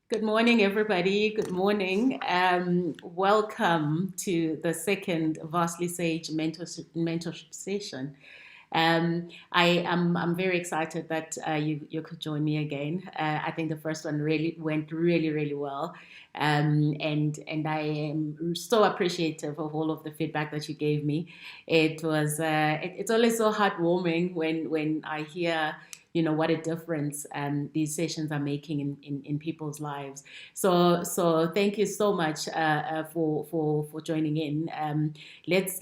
Good morning, everybody. Good morning. Welcome to the second Vastly Sage mentorship session. I'm very excited that you could join me again. I think the first one really went really well, and I am so appreciative of all of the feedback that you gave me. It's always so heartwarming when I hear what a difference these sessions are making in people's lives. So thank you so much for joining in. Let's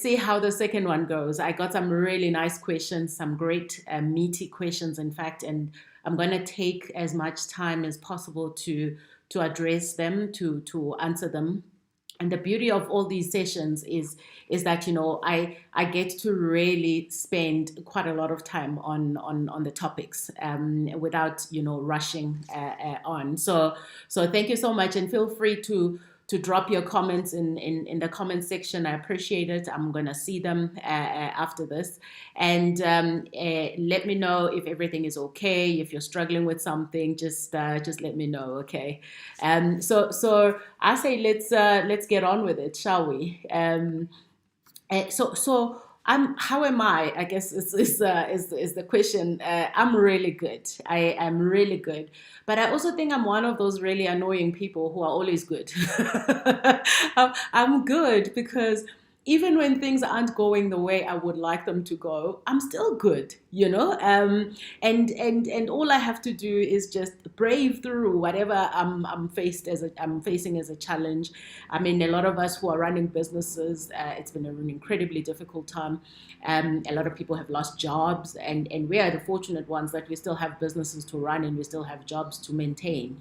see how the second one goes. I got some really nice questions, some great meaty questions, in fact, and I'm going to take as much time as possible to address them, to answer them. And the beauty of all these sessions is that I get to really spend quite a lot of time on the topics without rushing on. So thank you so much, and feel free to drop your comments in the comment section. I appreciate it. I'm going to see them after this. And let me know if everything is okay. If you're struggling with something, just let me know, okay? So I say let's get on with it, shall we? So how am I? I guess is the question. I'm really good. I am really good, but I also think I'm one of those really annoying people who are always good. I'm good because even when things aren't going the way I would like them to go, I'm still good, and all I have to do is just brave through whatever I'm facing as a challenge. I mean, a lot of us who are running businesses, it's been an incredibly difficult time. A lot of people have lost jobs, and we are the fortunate ones that we still have businesses to run and we still have jobs to maintain.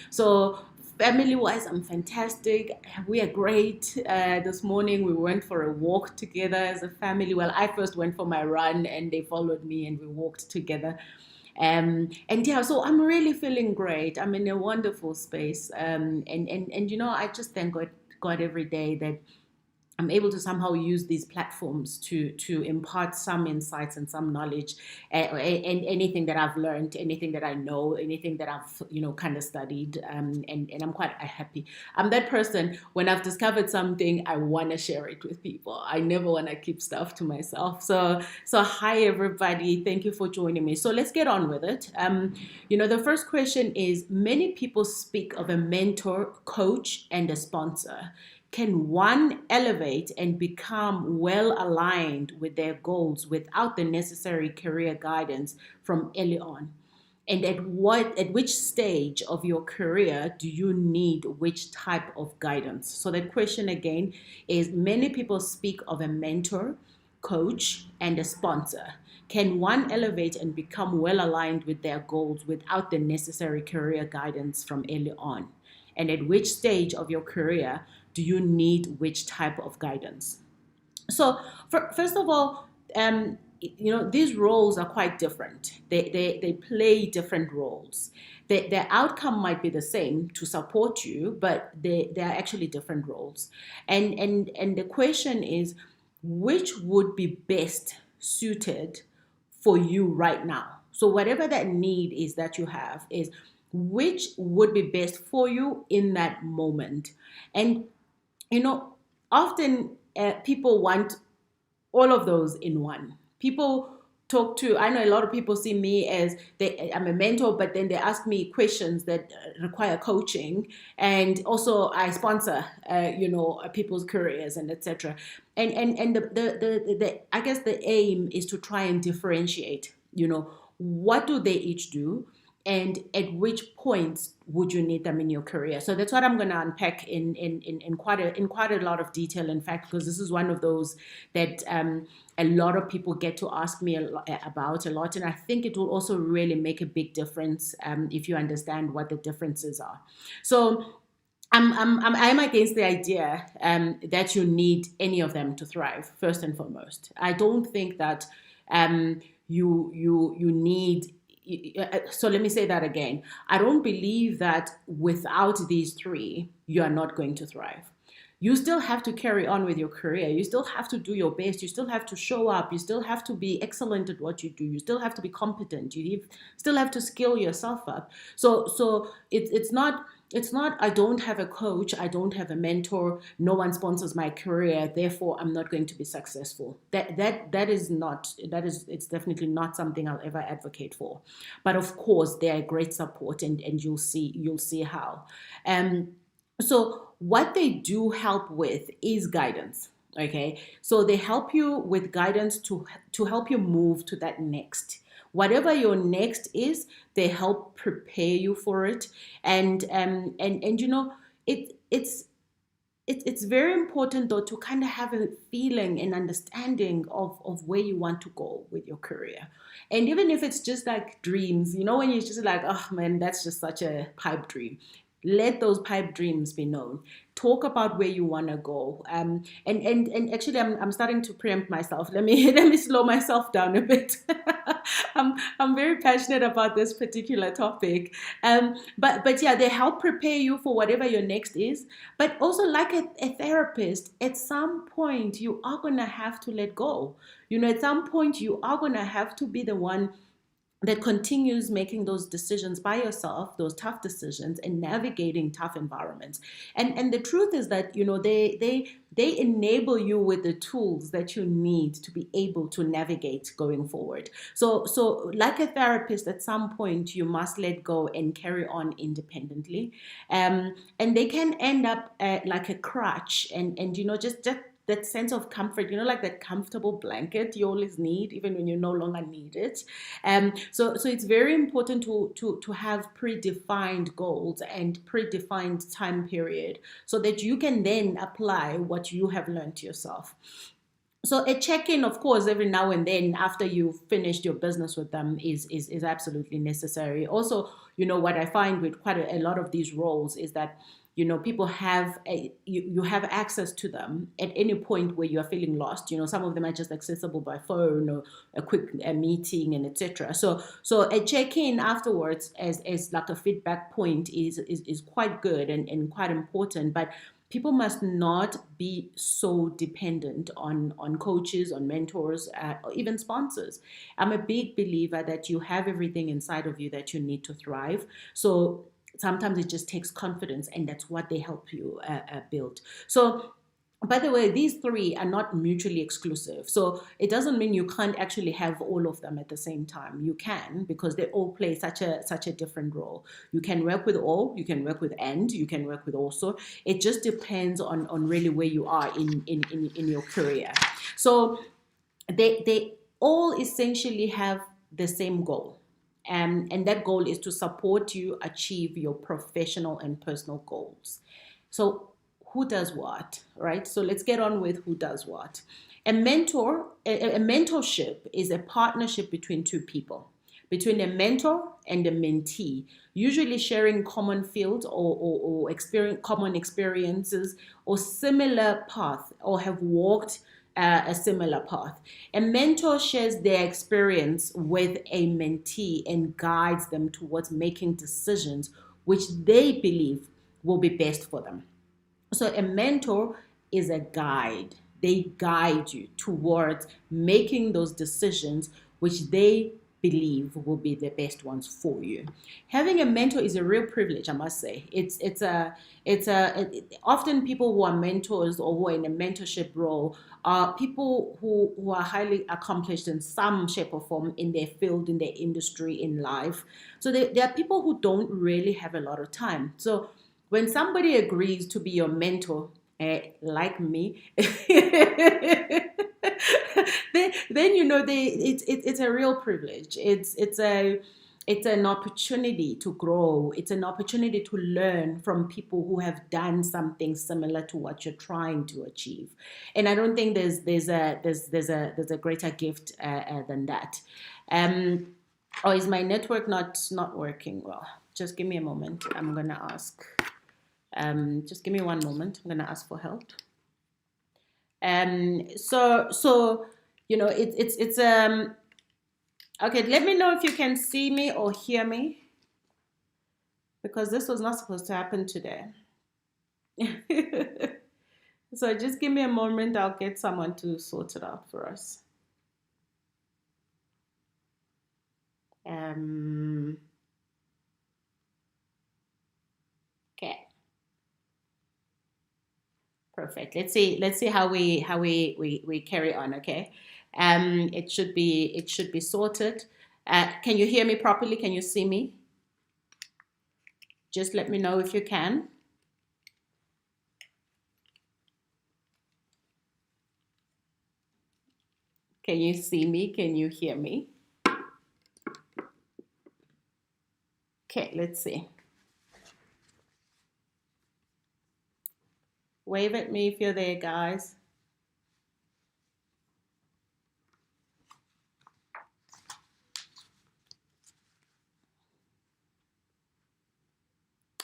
So family wise, I'm fantastic. We are great. This morning we went for a walk together as a family. Well, I first went for my run and they followed me and we walked together. And yeah, so I'm really feeling great. I'm in a wonderful space. And I just thank God every day that I'm able to somehow use these platforms to impart some insights and some knowledge, and anything that I've learned, anything that I know, anything that I've kind of studied, and I'm quite happy. I'm that person, when I've discovered something, I want to share it with people. I never want to keep stuff to myself. So hi everybody, thank you for joining me. So let's get on with it. The first question is: many people speak of a mentor, coach, and a sponsor. Can one elevate and become well aligned with their goals without the necessary career guidance from early on? And at which stage of your career do you need which type of guidance? So the question again is: many people speak of a mentor, coach, and a sponsor. Can one elevate and become well aligned with their goals without the necessary career guidance from early on? And at which stage of your career do you need which type of guidance? So, first of all, these roles are quite different. They play different roles. Their outcome might be the same, to support you, but they are actually different roles. And the question is, which would be best suited for you right now? So whatever that need is that you have, is which would be best for you in that moment. And often people want all of those in one. I know a lot of people see me as I'm a mentor, but then they ask me questions that require coaching, and also I sponsor, people's careers and etc. And the I guess the aim is to try and differentiate. What do they each do, and at which points would you need them in your career? So that's what I'm going to unpack in quite a lot of detail, in fact, because this is one of those that a lot of people get to ask me about a lot, and I think it will also really make a big difference if you understand what the differences are. So I'm against the idea that you need any of them to thrive. First and foremost, I don't think that you need. So let me say that again. I don't believe that without these three, you are not going to thrive. you still have to carry on with your career. You still have to do your best. You still have to show up. You still have to be excellent at what you do. You still have to be competent. Still have to skill yourself up. So it's not I don't have a coach, I don't have a mentor, no one sponsors my career, therefore I'm not going to be successful. It's definitely not something I'll ever advocate for. But of course, they are great support, and you'll see how. So what they do help with is guidance. Okay, so they help you with guidance to help you move to that next, whatever your next is. They help prepare you for it. And it's very important though to kind of have a feeling and understanding of where you want to go with your career. And even if it's just like dreams, when you're just like, oh man, that's just such a pipe dream, let those pipe dreams be known. Talk about where you want to go. And actually, I'm starting to preempt myself. Let me slow myself down a bit. I'm very passionate about this particular topic. But yeah, they help prepare you for whatever your next is. But also, like a therapist, at some point you are gonna have to let go. At some point you are gonna have to be the one that continues making those decisions by yourself, those tough decisions, and navigating tough environments. And the truth is that they enable you with the tools that you need to be able to navigate going forward. So like a therapist, at some point you must let go and carry on independently. And they can end up like a crutch, and just that sense of comfort, like that comfortable blanket you always need, even when you no longer need it. So it's very important to have predefined goals and predefined time period, so that you can then apply what you have learned yourself. So a check-in, of course, every now and then after you've finished your business with them is absolutely necessary. Also, what I find with quite a lot of these roles is that people have you have access to them at any point where you are feeling lost. Some of them are just accessible by phone or a quick meeting, and etc. So a check-in afterwards as like a feedback point is quite good and quite important. But people must not be so dependent on coaches, on mentors, or even sponsors. I'm a big believer that you have everything inside of you that you need to thrive. So sometimes it just takes confidence, and that's what they help you build. So, by the way, these three are not mutually exclusive. So it doesn't mean you can't actually have all of them at the same time. You can, because they all play such a different role. You can work with all, you can work with and, you can work with also. It just depends on really where you are in your career. So they all essentially have the same goal. And that goal is to support you achieve your professional and personal goals. So who does what, right? So let's get on with who does what. A mentorship is a partnership between two people, between a mentor and a mentee, usually sharing common fields or common experiences or similar path, or have walked a similar path. A mentor shares their experience with a mentee and guides them towards making decisions which they believe will be best for them. So a mentor is a guide. They guide you towards making those decisions which they believe will be the best ones for you. Having a mentor is a real privilege, I must say. Often people who are mentors or who are in a mentorship role are people who are highly accomplished in some shape or form in their field, in their industry, in life. So there are people who don't really have a lot of time. So when somebody agrees to be your mentor, like me, then it's a real privilege. It's an opportunity to grow. It's an opportunity to learn from people who have done something similar to what you're trying to achieve. And I don't think there's a greater gift than that. Is my network not working well? Just give me a moment. I'm gonna ask. Just give me one moment. I'm gonna ask for help. So it's okay. Let me know if you can see me or hear me, because this was not supposed to happen today. So just give me a moment. I'll get someone to sort it out for us. Um, okay, perfect. Let's see how we carry on. Okay, it should be sorted. Can you hear me properly? Can you see me? Just let me know if you can. Can you see me? Can you hear me? Okay, let's see. Wave at me if you're there, guys.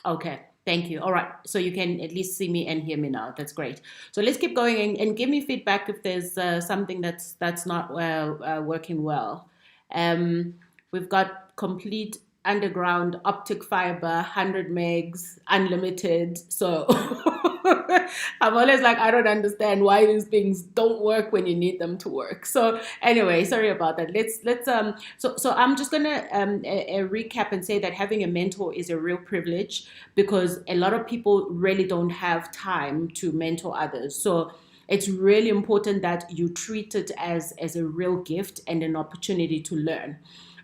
Okay, thank you. All right, so you can at least see me and hear me now. That's great. So let's keep going and give me feedback if there's something that's not working well. Um, we've got complete underground optic fiber, 100 megs, unlimited. So I'm always like, I don't understand why these things don't work when you need them to work. So anyway, sorry about that. So I'm just gonna recap and say that having a mentor is a real privilege because a lot of people really don't have time to mentor others. So it's really important that you treat it as a real gift and an opportunity to learn.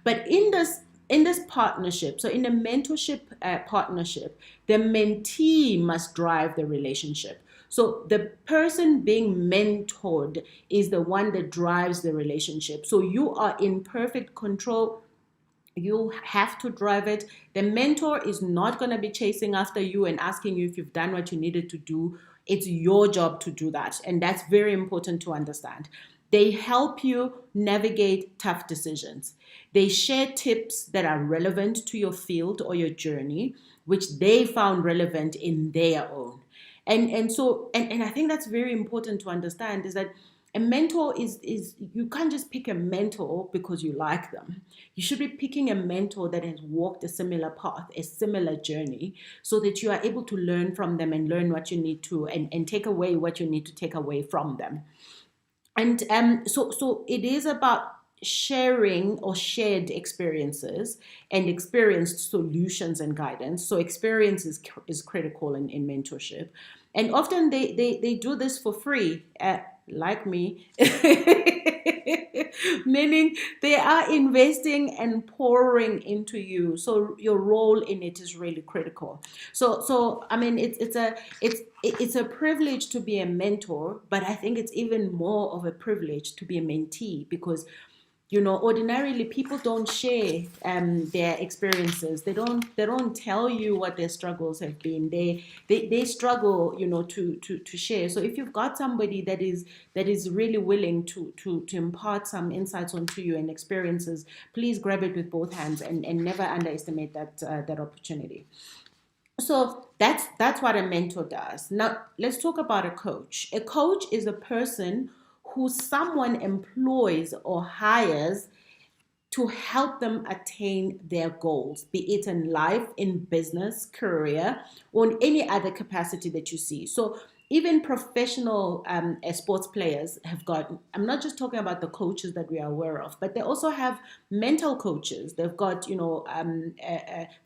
But in this partnership, so in a mentorship partnership, the mentee must drive the relationship. So the person being mentored is the one that drives the relationship. So you are in perfect control. You have to drive it. The mentor is not going to be chasing after you and asking you if you've done what you needed to do. It's your job to do that. And that's very important to understand. They help you navigate tough decisions. They share tips that are relevant to your field or your journey, which they found relevant in their own. And I think that's very important to understand is that a mentor is you can't just pick a mentor because you like them. You should be picking a mentor that has walked a similar path, a similar journey, so that you are able to learn from them and learn what you need to and take away what you need to take away from them. And so it is about sharing or shared experiences and experienced solutions and guidance. So experience is critical in mentorship. And often they do this for free, like me. Meaning they are investing and pouring into you. So your role in it is really critical. So I mean it's a privilege to be a mentor, but I think it's even more of a privilege to be a mentee because ordinarily people don't share their experiences. They don't tell you what their struggles have been. They struggle to share. So if you've got somebody that is really willing to impart some insights onto you and experiences, please grab it with both hands and never underestimate that opportunity. So that's what a mentor does. Now let's talk about a coach. A coach is a person who someone employs or hires to help them attain their goals, be it in life, in business, career, or in any other capacity that you see. So even professional sports players have got, I'm not just talking about the coaches that we are aware of, but they also have mental coaches. They've got,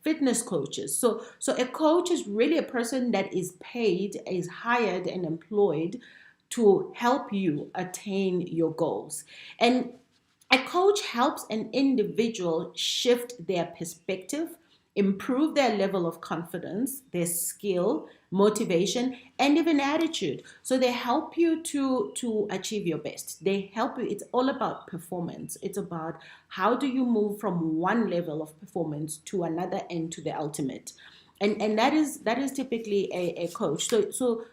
fitness coaches. So a coach is really a person that is paid, is hired and employed to help you attain your goals. And a coach helps an individual shift their perspective, improve their level of confidence, their skill, motivation, and even attitude. So they help you to achieve your best. They help you. It's all about performance. It's about how do you move from one level of performance to another and to the ultimate. And that is typically a coach. So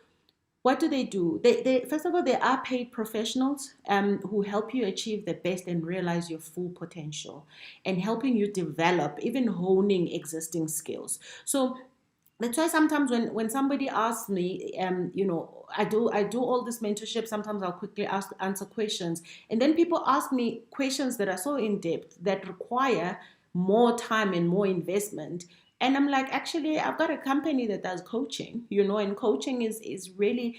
what do? They first of all, they are paid professionals who help you achieve the best and realize your full potential and helping you develop, even honing existing skills. So that's why sometimes when somebody asks me, I do all this mentorship. Sometimes I'll quickly answer questions, and then people ask me questions that are so in depth that require more time and more investment. And I'm like, actually, I've got a company that does coaching, and coaching is really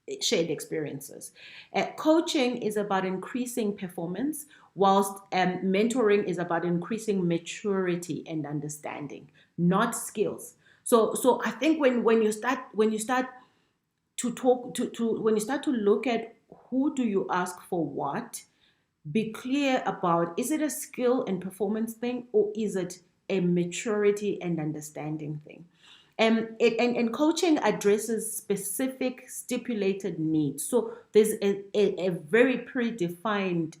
shared experiences. Coaching is about increasing performance, whilst mentoring is about increasing maturity and understanding, not skills. So I think when you start to talk to when you start to look at who do you ask for what, be clear about, is it a skill and performance thing, or is it a maturity and understanding thing? And coaching addresses specific stipulated needs. So there's a very predefined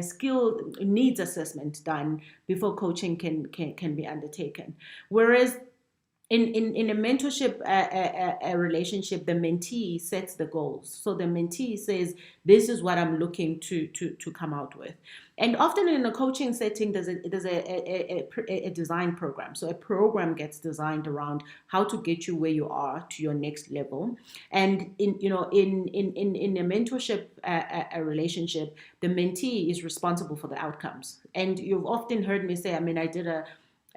skill needs assessment done before coaching can be undertaken. Whereas in a mentorship a relationship, the mentee sets the goals. So the mentee says, this is what I'm looking to come out with. And often in a coaching setting, there's a design program. So a program gets designed around how to get you where you are to your next level. And in a mentorship a relationship, the mentee is responsible for the outcomes. And you've often heard me say, I mean, I did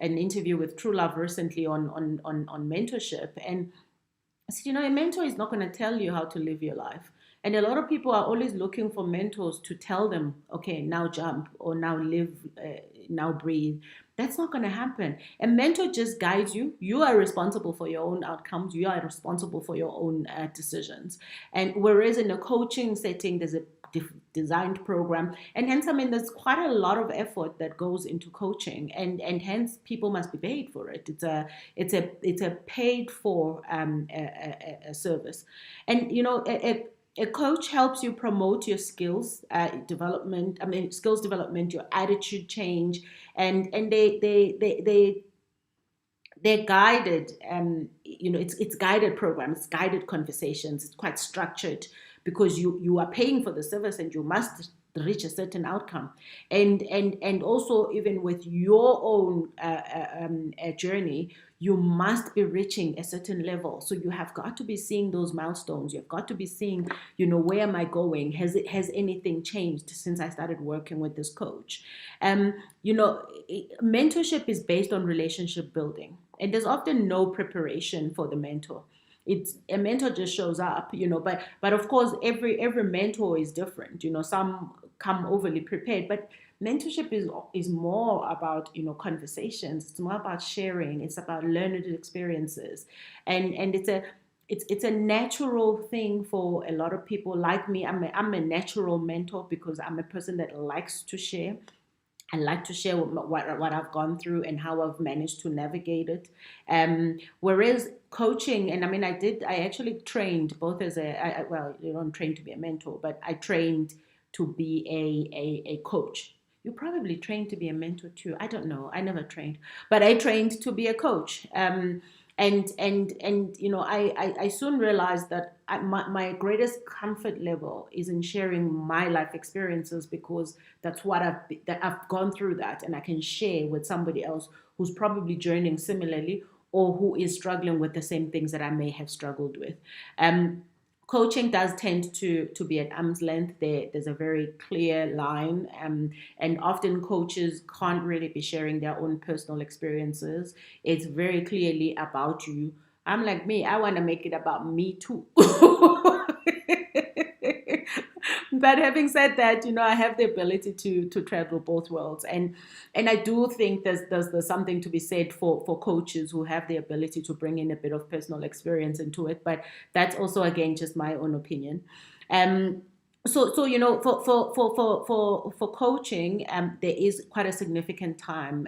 an interview with True Love recently on mentorship, and I said, a mentor is not going to tell you how to live your life. And a lot of people are always looking for mentors to tell them, okay, now jump, or now live, now breathe. That's not going to happen. A mentor just guides you. You are responsible for your own outcomes. You are responsible for your own decisions. And whereas in a coaching setting, there's a designed program, and hence, I mean, there's quite a lot of effort that goes into coaching, and hence people must be paid for it. It's a paid for a service. And a coach helps you promote your skills development. I mean, skills development, your attitude change, and they're guided. It's guided programs, guided conversations. It's quite structured because you are paying for the service and you must reach a certain outcome. And also, even with your own journey, you must be reaching a certain level. So you have got to be seeing those milestones. You've got to be seeing, where am I going? Has anything changed since I started working with this coach? Mentorship is based on relationship building, and there's often no preparation for the mentor. It's a mentor just shows up, but of course every mentor is different. Some come overly prepared, but mentorship is more about conversations. It's more about sharing. It's about learned experiences, and it's a natural thing for a lot of people like me. I'm a natural mentor because I'm a person that likes to share. I like to share what I've gone through and how I've managed to navigate it. Whereas coaching, and I mean, I actually trained both as well, you don't train to be a mentor, but I trained to be a coach. You probably trained to be a mentor too. I don't know. I never trained, but I trained to be a coach. I soon realized that my greatest comfort level is in sharing my life experiences, because that's what I've gone through that, and I can share with somebody else who's probably journeying similarly, or who is struggling with the same things that I may have struggled with. Coaching does tend to be at arm's length. There's a very clear line, and often coaches can't really be sharing their own personal experiences. It's very clearly about you. I'm like me, I want to make it about me too. But having said that, I have the ability to travel both worlds, and I do think there's something to be said for coaches who have the ability to bring in a bit of personal experience into it. But that's also, again, just my own opinion. So for coaching, there is quite a significant time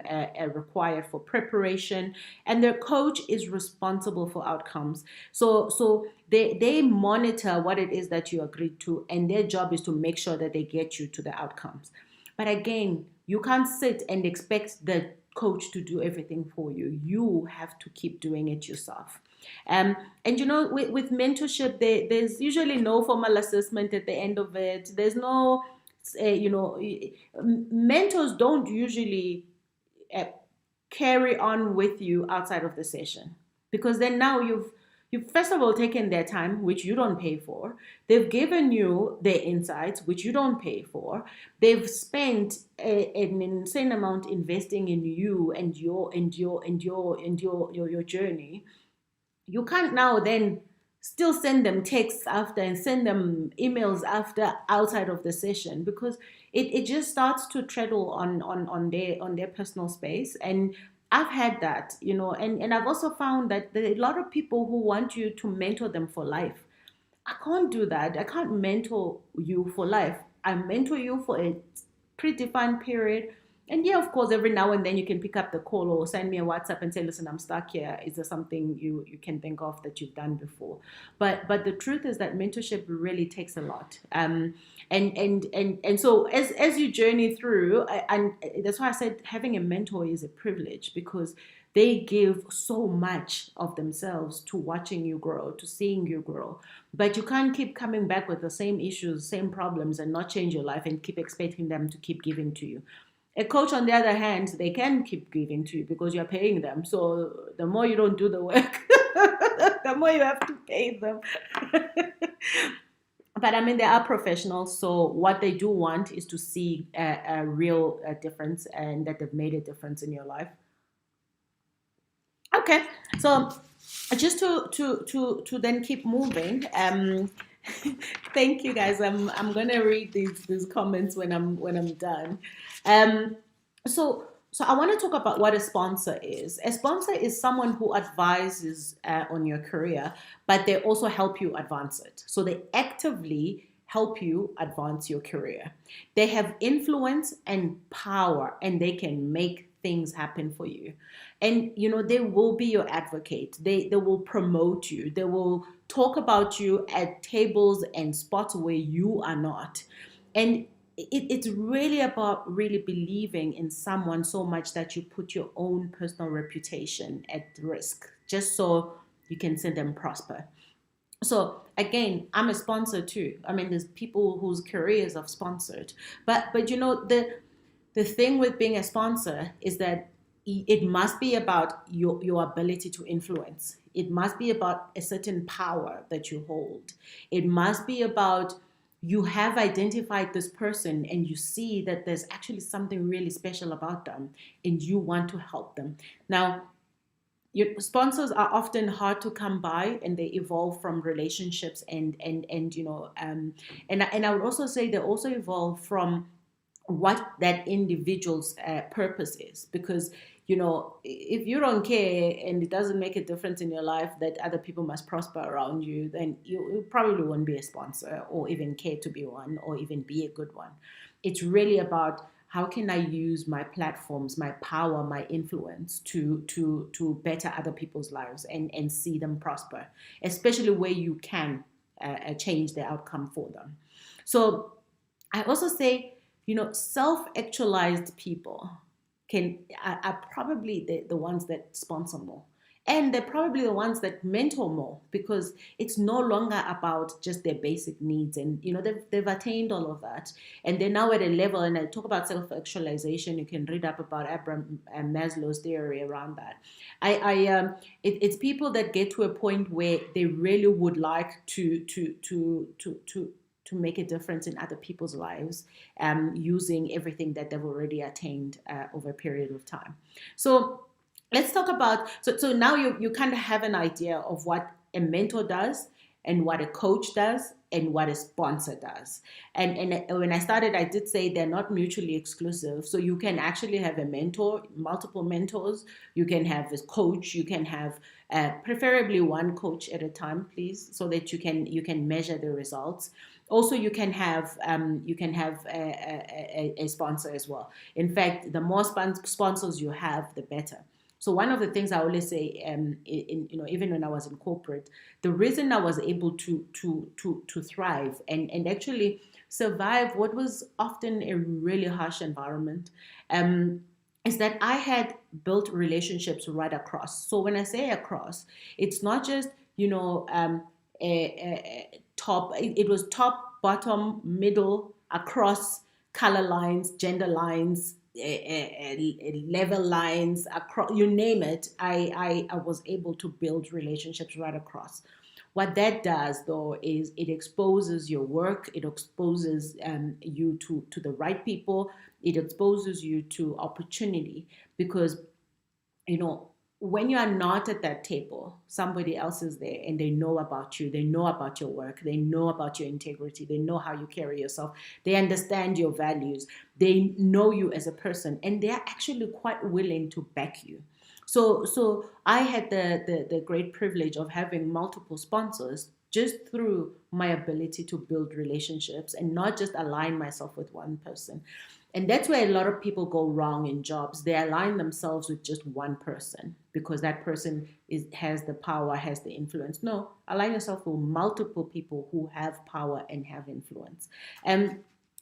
required for preparation, and the coach is responsible for outcomes. So they monitor what it is that you agreed to, and their job is to make sure that they get you to the outcomes. But again, you can't sit and expect the coach to do everything for you. You have to keep doing it yourself. With mentorship, there's usually no formal assessment at the end of it. There's no, mentors don't usually carry on with you outside of the session, because then now you've first of all taken their time, which you don't pay for. They've given you their insights, which you don't pay for. They've spent an insane amount investing in you and your journey. You can't now then still send them texts after and send them emails after outside of the session, because it just starts to treadle on their personal space. And I've had that, and I've also found that there are a lot of people who want you to mentor them for life. I can't do that. I can't mentor you for life. I mentor you for a predefined period. And yeah, of course, every now and then you can pick up the call or send me a WhatsApp and say, listen, I'm stuck here. Is there something you can think of that you've done before? But the truth is that mentorship really takes a lot. And so as you journey through, and that's why I said having a mentor is a privilege, because they give so much of themselves to watching you grow, to seeing you grow. But you can't keep coming back with the same issues, same problems, and not change your life and keep expecting them to keep giving to you. A coach, on the other hand, they can keep giving to you because you're paying them. So the more you don't do the work, the more you have to pay them. But I mean, they are professionals. So what they do want is to see a real difference, and that they've made a difference in your life. Okay, so just to then keep moving. Thank you guys. I'm gonna read these comments when I'm done. Um, so I want to talk about what a sponsor is. A sponsor is someone who advises on your career, but they also help you advance it. So they actively help you advance your career. They have influence and power, and they can make things happen for you. And they will be your advocate. They will promote you. They will talk about you at tables and spots where you are not. And it's really about really believing in someone so much that you put your own personal reputation at risk, just so you can see them prosper. So again, I'm a sponsor too. I mean, there's people whose careers I've sponsored, but the thing with being a sponsor is that it must be about your ability to influence. It must be about a certain power that you hold. It must be about you have identified this person and you see that there's actually something really special about them and you want to help them. Now, your sponsors are often hard to come by, and they evolve from relationships and I would also say they also evolve from what that individual's purpose is, because if you don't care and it doesn't make a difference in your life that other people must prosper around you, then you probably won't be a sponsor or even care to be one or even be a good one. It's really about how can I use my platforms, my power, my influence to better other people's lives and see them prosper, especially where you can change the outcome for them. So I also say, self-actualized people are probably the ones that sponsor more. And they're probably the ones that mentor more, because it's no longer about just their basic needs. And, they've attained all of that. And they're now at a level, and I talk about self-actualization. You can read up about Abraham and Maslow's theory around that. It's people that get to a point where they really would like to make a difference in other people's lives, using everything that they've already attained over a period of time. So let's talk about, so now you kind of have an idea of what a mentor does and what a coach does and what a sponsor does. And when I started, I did say they're not mutually exclusive. So you can actually have a mentor, multiple mentors. You can have a coach. You can have preferably one coach at a time, please, so that you can measure the results. Also, you can have a sponsor as well. In fact, the more sponsors you have, the better. So one of the things I always say, even when I was in corporate, the reason I was able to thrive and actually survive what was often a really harsh environment, is that I had built relationships right across. So when I say across, it's not just top. It was top, bottom, middle, across color lines, gender lines, level lines, across, you name it. I was able to build relationships right across. What that does, though, is it exposes your work. It exposes you to the right people. It exposes you to opportunity, because when you are not at that table, somebody else is there and they know about you, they know about your work, they know about your integrity, they know how you carry yourself, they understand your values, they know you as a person, and they are actually quite willing to back you. So I had the great privilege of having multiple sponsors just through my ability to build relationships and not just align myself with one person. And that's where a lot of people go wrong in jobs. They align themselves with just one person because that person has the power, has the influence. No, align yourself with multiple people who have power and have influence. And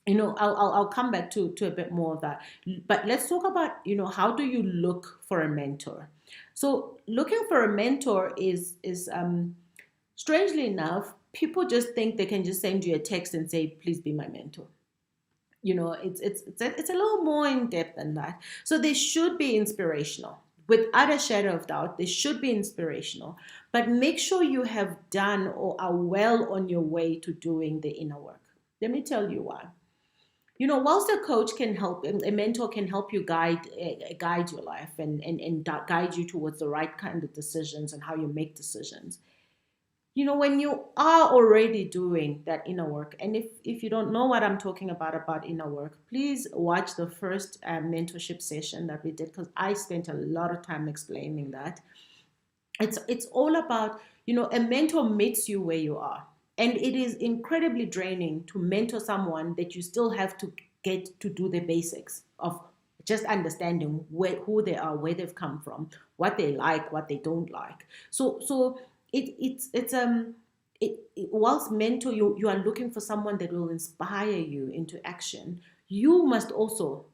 I'll come back to a bit more of that. But let's talk about, how do you look for a mentor? So looking for a mentor is strangely enough, people just think they can just send you a text and say, please be my mentor. It's a little more in depth than that. So they should be inspirational. Without a shadow of doubt, they should be inspirational. But make sure you have done or are well on your way to doing the inner work. Let me tell you why. Whilst a coach can help, a mentor can help you guide your life and guide you towards the right kind of decisions and how you make decisions. When you are already doing that inner work, and if you don't know what I'm talking about inner work, please watch the first mentorship session that we did, because I spent a lot of time explaining that. It's all about, a mentor meets you where you are. And it is incredibly draining to mentor someone that you still have to get to do the basics of just understanding who they are, where they've come from, what they like, what they don't like. So whilst mentor, you are looking for someone that will inspire you into action. You must also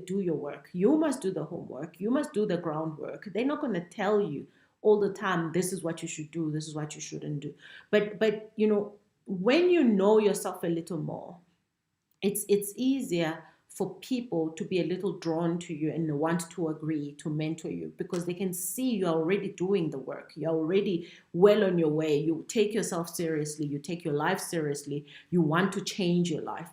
do your work. You must do the homework. You must do the groundwork. They're not going to tell you all the time, this is what you should do, this is what you shouldn't do. But when you know yourself a little more, it's easier for people to be a little drawn to you and want to agree to mentor you, because they can see you're already doing the work. You're already well on your way. You take yourself seriously. You take your life seriously. You want to change your life.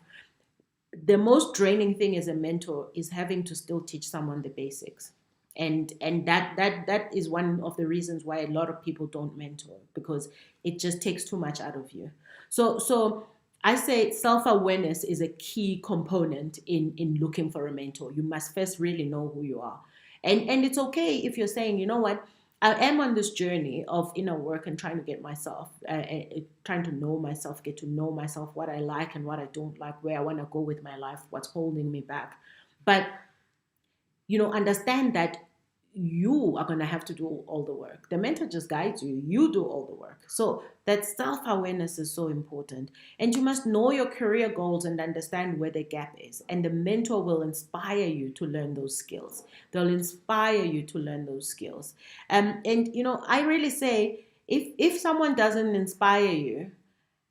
The most draining thing as a mentor is having to still teach someone the basics. And that is one of the reasons why a lot of people don't mentor, because it just takes too much out of you. So I say self-awareness is a key component in looking for a mentor. You must first really know who you are. And it's okay if you're saying, you know what, I am on this journey of inner work and trying to get myself, trying to know myself, get to know myself, what I like and what I don't like, where I want to go with my life, what's holding me back. But understand that you are going to have to do all the work. The mentor just guides you. You do all the work. So that self-awareness is so important. And you must know your career goals and understand where the gap is. And the mentor will inspire you to learn those skills. They'll inspire you to learn those skills. And I really say, if someone doesn't inspire you,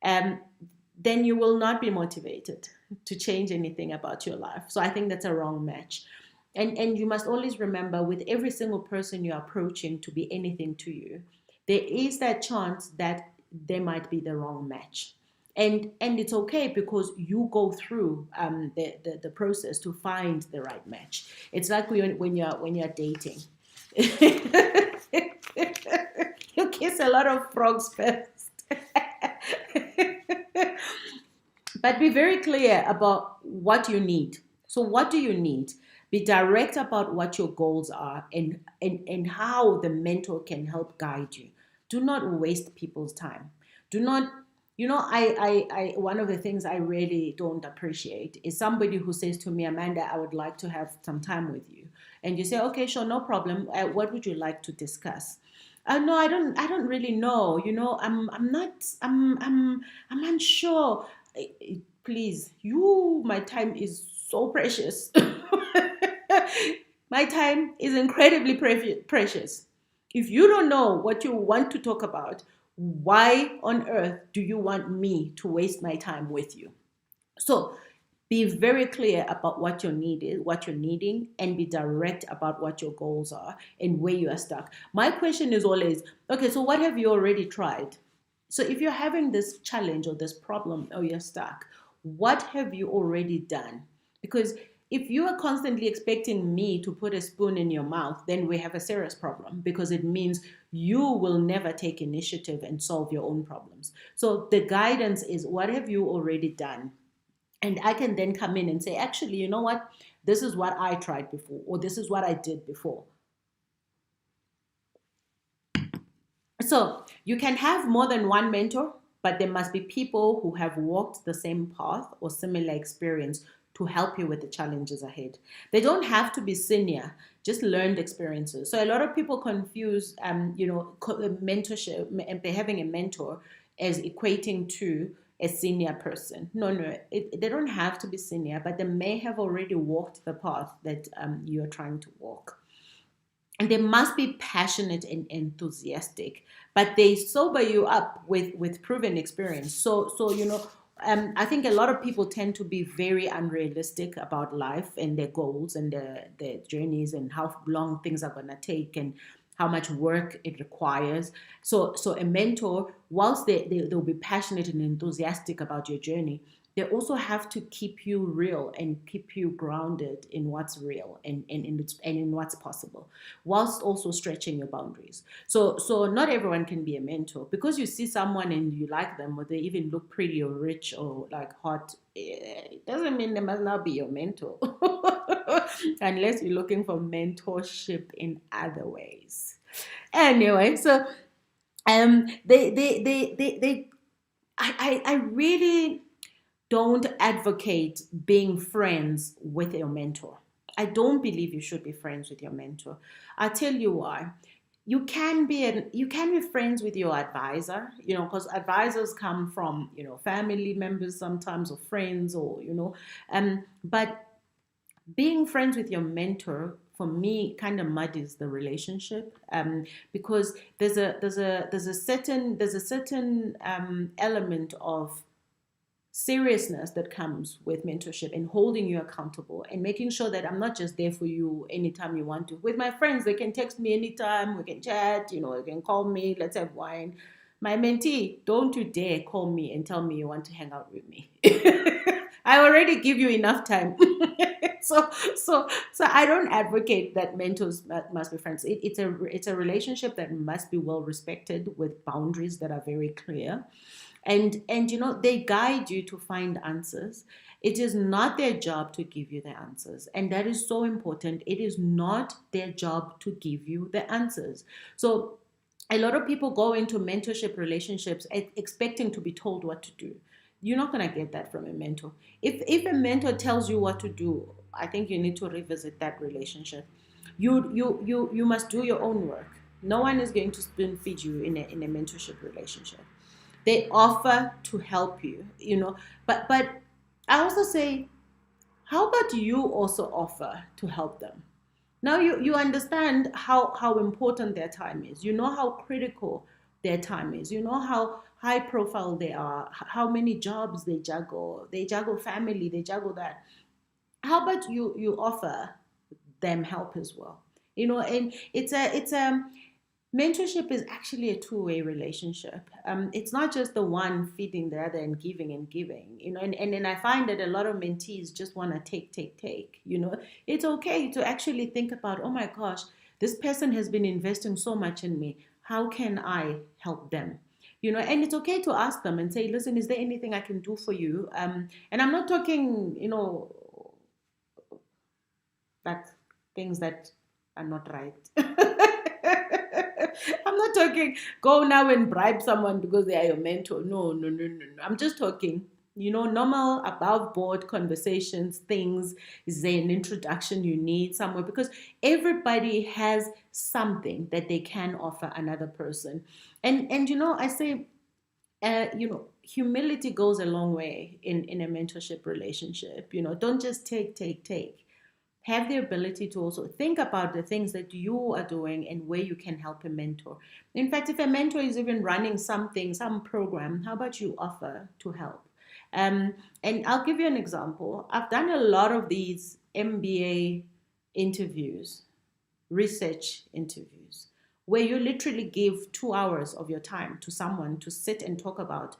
then you will not be motivated to change anything about your life. So I think that's a wrong match. And you must always remember, with every single person you're approaching to be anything to you, there is that chance that they might be the wrong match. And it's okay, because you go through the process to find the right match. It's like when you're dating. You kiss a lot of frogs first. But be very clear about what you need. So what do you need? Be direct about what your goals are and how the mentor can help guide you. Do not waste people's time. Do not, I one of the things I really don't appreciate is somebody who says to me, Amanda, I would like to have some time with you. And you say, okay, sure, no problem. What would you like to discuss? No, I don't really know. I'm unsure. Please, my time is so precious. My time is incredibly precious. If you don't know what you want to talk about, why on earth do you want me to waste my time with you? So be very clear about what your need is, what you're needing, and be direct about what your goals are and where you are stuck. My question is always, okay, so what have you already tried? So if you're having this challenge or this problem or you're stuck, what have you already done? Because If you are constantly expecting me to put a spoon in your mouth, then we have a serious problem, because it means you will never take initiative and solve your own problems. So the guidance is, what have you already done? And I can then come in and say, actually, you know what? This is what I tried before, or this is what I did before. So you can have more than one mentor, but there must be people who have walked the same path or similar experience to help you with the challenges ahead. They don't have to be senior, just learned experiences. So a lot of people confuse, mentorship and having a mentor as equating to a senior person. No, no, they don't have to be senior, but they may have already walked the path that you're trying to walk. And they must be passionate and enthusiastic, but they sober you up with proven experience. I think a lot of people tend to be very unrealistic about life and their goals and their journeys and how long things are going to take and how much work it requires. So a mentor, whilst they'll be passionate and enthusiastic about your journey, they also have to keep you real and keep you grounded in what's real and in what's possible, whilst also stretching your boundaries. So not everyone can be a mentor. Because you see someone and you like them, or they even look pretty or rich or like hot, it doesn't mean they must not be your mentor. Unless you're looking for mentorship in other ways. Anyway, so I really don't advocate being friends with your mentor. I don't believe you should be friends with your mentor. I'll tell you why. You can be friends with your advisor, because advisors come from, family members sometimes, or friends, or but being friends with your mentor, for me, kind of muddies the relationship, because there's a certain element of seriousness that comes with mentorship and holding you accountable and making sure that I'm not just there for you anytime you want to. With my friends, they can text me anytime, we can chat, you can call me, let's have wine. My mentee, don't you dare call me and tell me you want to hang out with me. I already give you enough time. So I don't advocate that mentors must be friends. It's a relationship that must be well respected, with boundaries that are very clear. And they guide you to find answers. It is not their job to give you the answers, and that is so important. It is not their job to give you the answers. So a lot of people go into mentorship relationships expecting to be told what to do. You're not going to get that from a mentor. If a mentor tells you what to do, I think you need to revisit that relationship. You must do your own work. No one is going to spoon feed you in a mentorship relationship. They offer to help you, but I also say, how about you also offer to help them? Now you understand how important their time is. You know how critical their time is. You know how high profile they are, how many jobs they juggle family, they juggle that. How about you offer them help as well? And it's a mentorship is actually a two-way relationship. It's not just the one feeding the other and giving and giving, and then I find that a lot of mentees just want to take. It's okay to actually think about, oh my gosh, this person has been investing so much in me. How can I help them? And it's okay to ask them and say, listen, is there anything I can do for you? And I'm not talking, that things that are not right. I'm not talking go now and bribe someone because they are your mentor. No, no, no, no, no. I'm just talking, normal above board conversations, things. Is there an introduction you need somewhere? Because everybody has something that they can offer another person. And I say, humility goes a long way in a mentorship relationship. Don't just take. Have the ability to also think about the things that you are doing and where you can help a mentor. In fact, if a mentor is even running something, some program, how about you offer to help? And I'll give you an example. I've done a lot of these MBA interviews, research interviews, where you literally give 2 hours of your time to someone to sit and talk about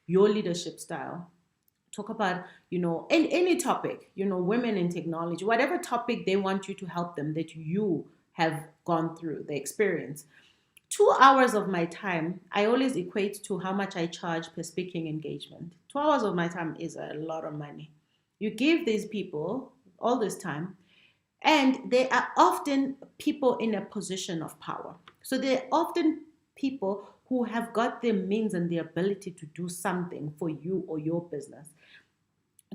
your leadership style, talk about, any topic, women in technology, whatever topic they want you to help them, that you have gone through the experience. 2 hours of my time, I always equate to how much I charge per speaking engagement. 2 hours of my time is a lot of money. You give these people all this time, and they are often people in a position of power. So they're often people who have got the means and the ability to do something for you or your business.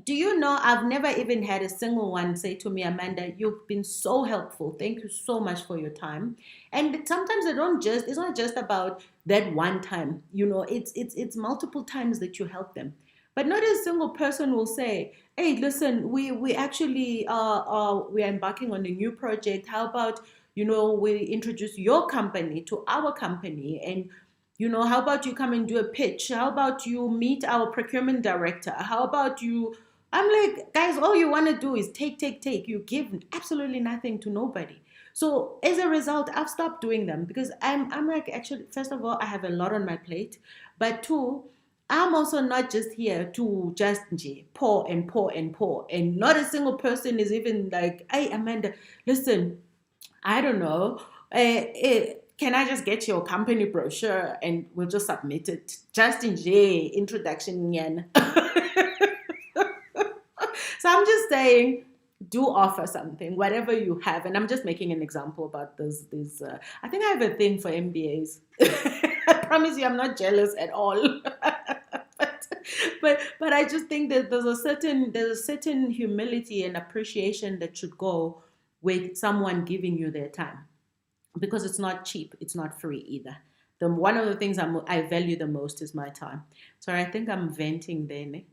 Do you know, I've never even had a single one say to me, Amanda, you've been so helpful. Thank you so much for your time. And sometimes it's not just about that one time. It's multiple times that you help them. But not a single person will say, hey, listen, we actually we are embarking on a new project. How about, we introduce your company to our company, and how about you come and do a pitch? How about you meet our procurement director? How about you? I'm like, guys, all you want to do is take. You give absolutely nothing to nobody. So as a result, I've stopped doing them because I'm like, actually, first of all, I have a lot on my plate. But two, I'm also not just here to just pour and pour and pour. And not a single person is even like, hey, Amanda, listen, I don't know. Can I just get your company brochure and we'll just submit it? Just in introduction. Yen. So I'm just saying, do offer something, whatever you have. And I'm just making an example about this. I think I have a thing for MBAs. I promise you, I'm not jealous at all. but I just think that there's a certain humility and appreciation that should go with someone giving you their time, because it's not cheap, it's not free either. One of the things I value the most is my time. Sorry, I think I'm venting then.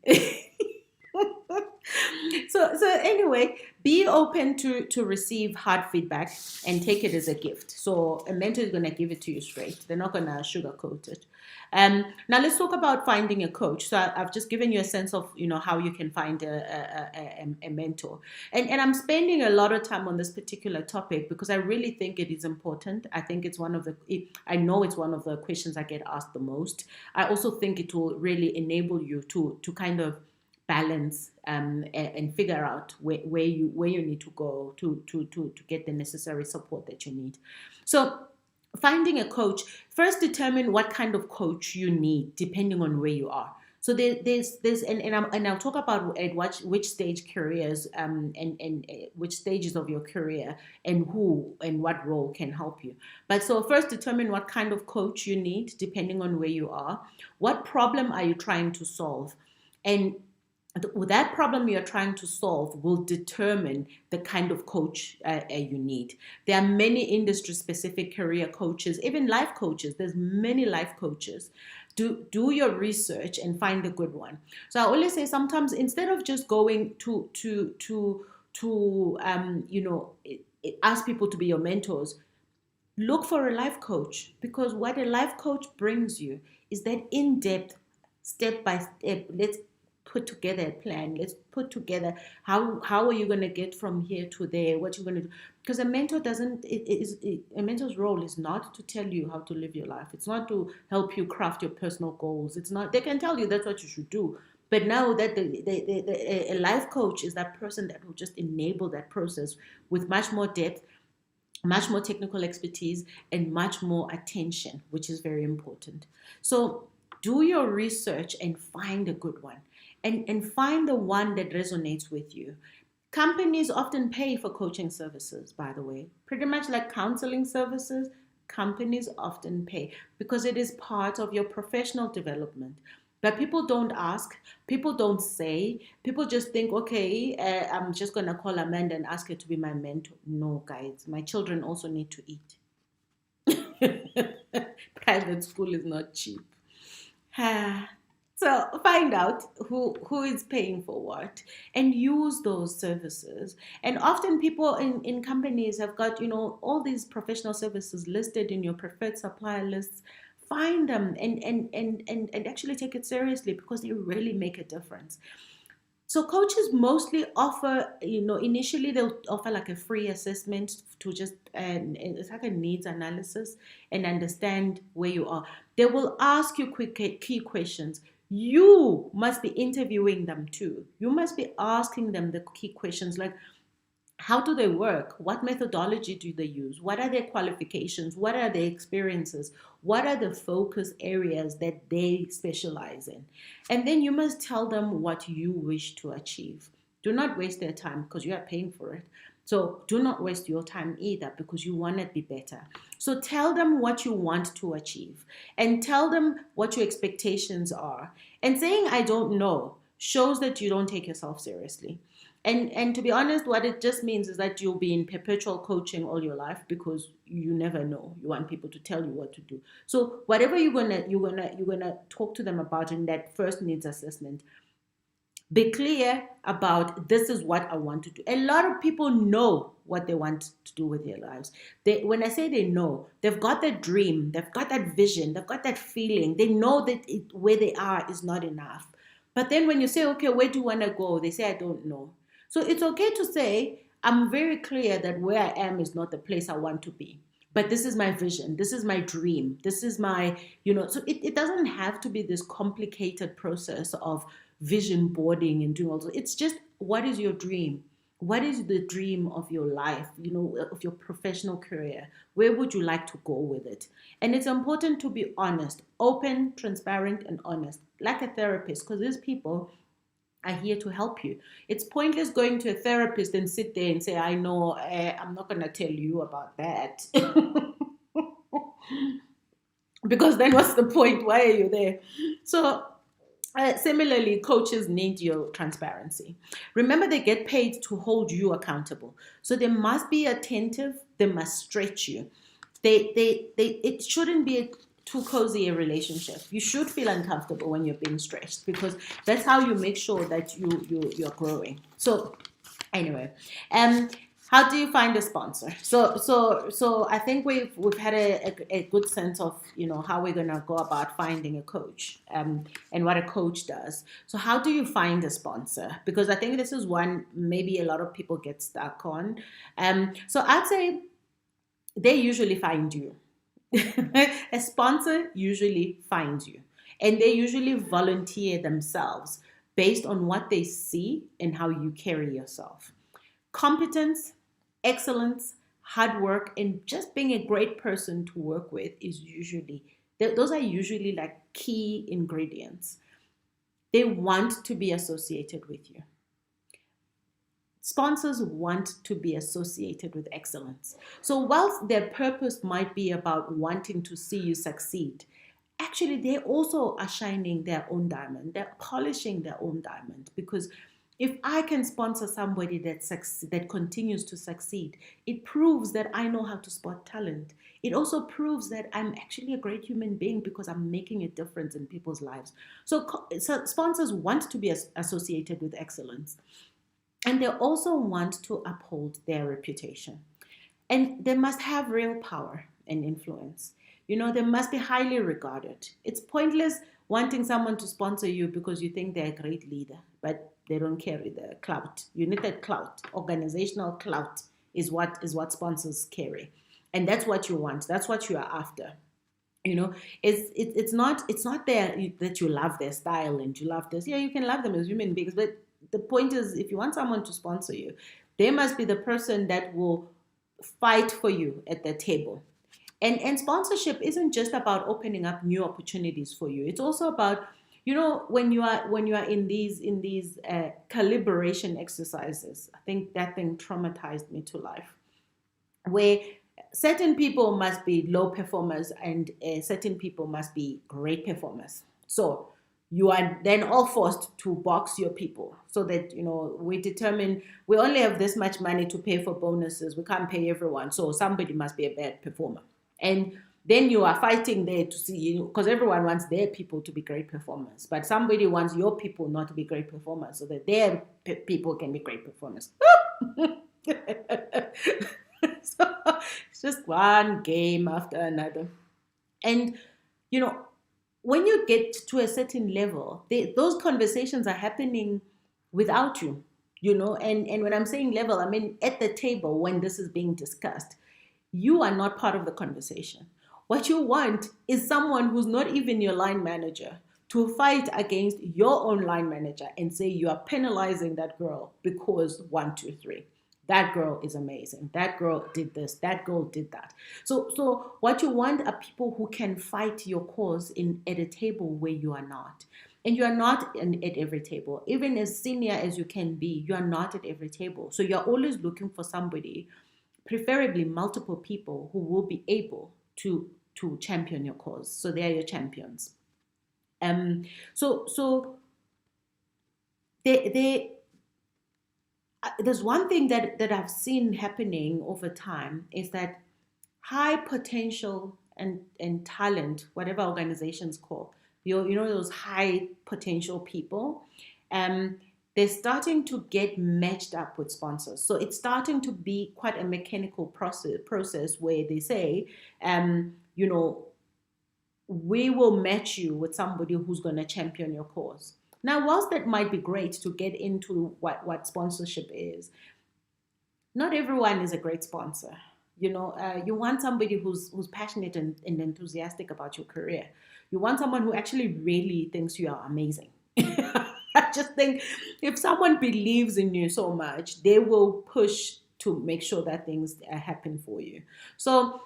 So anyway, be open to receive hard feedback and take it as a gift. So a mentor is going to give it to you straight. They're not going to sugarcoat it. Now let's talk about finding a coach. So I've just given you a sense of how you can find a mentor, and I'm spending a lot of time on this particular topic because I really think it is important. I think I know it's one of the questions I get asked the most. I also think it will really enable you to kind of balance and figure out where you need to go to get the necessary support that you need. So finding a coach, first determine what kind of coach you need depending on where you are. So there's and I'll talk about at which stage careers and which stages of your career and who and what role can help you. But so first determine what kind of coach you need depending on where you are. What problem are you trying to solve? And that problem you're trying to solve will determine the kind of coach you need. There are many industry-specific career coaches, even life coaches. There's many life coaches. Do your research and find a good one. So I always say sometimes instead of just going to ask people to be your mentors, look for a life coach, because what a life coach brings you is that in-depth, step-by-step, let's put together a plan. Let's put together how are you going to get from here to there, what you're going to do. Because a mentor a mentor's role is not to tell you how to live your life. It's not to help you craft your personal goals. It's not, they can tell you that's what you should do. But now that a life coach is that person that will just enable that process with much more depth, much more technical expertise, and much more attention, which is very important. So do your research and find a good one. And find the one that resonates with you. Companies often pay for coaching services, by the way. Pretty much like counseling services, companies often pay because it is part of your professional development. But people don't ask, people don't say, people just think, okay, I'm just going to call Amanda and ask her to be my mentor. No, guys, my children also need to eat. Private school is not cheap. So find out who is paying for what and use those services. And often people in companies have got, all these professional services listed in your preferred supplier lists. Find them and actually take it seriously because they really make a difference. So coaches mostly offer, initially they'll offer like a free assessment to just, it's like a needs analysis and understand where you are. They will ask you quick key questions. You must be interviewing them too. You must be asking them the key questions like, how do they work? What methodology do they use? What are their qualifications? What are their experiences? What are the focus areas that they specialize in? And then you must tell them what you wish to achieve. Do not waste their time because you are paying for it. So do not waste your time either because you want to be better. So tell them what you want to achieve and tell them what your expectations are. And saying I don't know shows that you don't take yourself seriously. And to be honest, what it just means is that you'll be in perpetual coaching all your life because you never know. You want people to tell you what to do. So whatever you're gonna talk to them about in that first needs assessment, be clear about this is what I want to do. A lot of people know what they want to do with their lives. When I say they know, they've got that dream, they've got that vision, they've got that feeling. They know that where they are is not enough. But then when you say, okay, where do you want to go? They say, I don't know. So it's okay to say, I'm very clear that where I am is not the place I want to be. But this is my vision. This is my dream. This is my, so it doesn't have to be this complicated process of vision boarding and doing all that. It's just, what is your dream? What is the dream of your life, of your professional career? Where would you like to go with it? And it's important to be honest, open, transparent, and honest, like a therapist, because these people are here to help you. It's pointless going to a therapist and sit there and say, I know, I'm not going to tell you about that. Because then what's the point? Why are you there? So similarly, coaches need your transparency. Remember, they get paid to hold you accountable. So they must be attentive. They must stretch you. It shouldn't be too cozy a relationship. You should feel uncomfortable when you're being stretched because that's how you make sure that you're growing. So anyway, how do you find a sponsor? So I think we've had a good sense of how we're gonna go about finding a coach and what a coach does. So how do you find a sponsor? Because I think this is one maybe a lot of people get stuck on. So I'd say they usually find you. A sponsor usually finds you, and they usually volunteer themselves based on what they see and how you carry yourself. Competence, excellence, hard work, and just being a great person to work with is usually, those are usually like key ingredients. They want to be associated with you. Sponsors want to be associated with excellence. So whilst their purpose might be about wanting to see you succeed, actually they also are shining their own diamond. They're polishing their own diamond, because if I can sponsor somebody that continues to succeed, it proves that I know how to spot talent. It also proves that I'm actually a great human being because I'm making a difference in people's lives. So sponsors want to be associated with excellence. And they also want to uphold their reputation. And they must have real power and influence. They must be highly regarded. It's pointless wanting someone to sponsor you because you think they're a great leader, but they don't carry the clout. You need that clout. Organizational clout is what sponsors carry. And that's what you want. That's what you are after. It's not there that you love their style and you love this. Yeah, you can love them as human beings, but the point is, if you want someone to sponsor you, they must be the person that will fight for you at the table. And sponsorship isn't just about opening up new opportunities for you. It's also about, when you are in these calibration exercises. I think that thing traumatized me to life, where certain people must be low performers and certain people must be great performers. So you are then all forced to box your people so that, we determine we only have this much money to pay for bonuses. We can't pay everyone. So somebody must be a bad performer. And then you are fighting there to see, because everyone wants their people to be great performers. But somebody wants your people not to be great performers so that their people can be great performers. So it's just one game after another. And, when you get to a certain level, those conversations are happening without you, and when I'm saying level, I mean at the table when this is being discussed, you are not part of the conversation. What you want is someone who's not even your line manager to fight against your own line manager and say you are penalizing that girl because 1, 2, 3. That girl is amazing. That girl did this. That girl did that. So what you want are people who can fight your cause at a table where you are not. And you are not at every table. Even as senior as you can be, you are not at every table. So you're always looking for somebody, preferably multiple people, who will be able to champion your cause. So they are your champions. So there's one thing that I've seen happening over time is that high potential and talent, whatever organizations call, you know those high potential people, they're starting to get matched up with sponsors. So it's starting to be quite a mechanical process where they say, you know, we will match you with somebody who's going to champion your cause. Now, whilst that might be great to get into what sponsorship is, not everyone is a great sponsor. You know, you want somebody who's passionate and enthusiastic about your career. You want someone who actually really thinks you are amazing. I just think if someone believes in you so much, they will push to make sure that things happen for you. So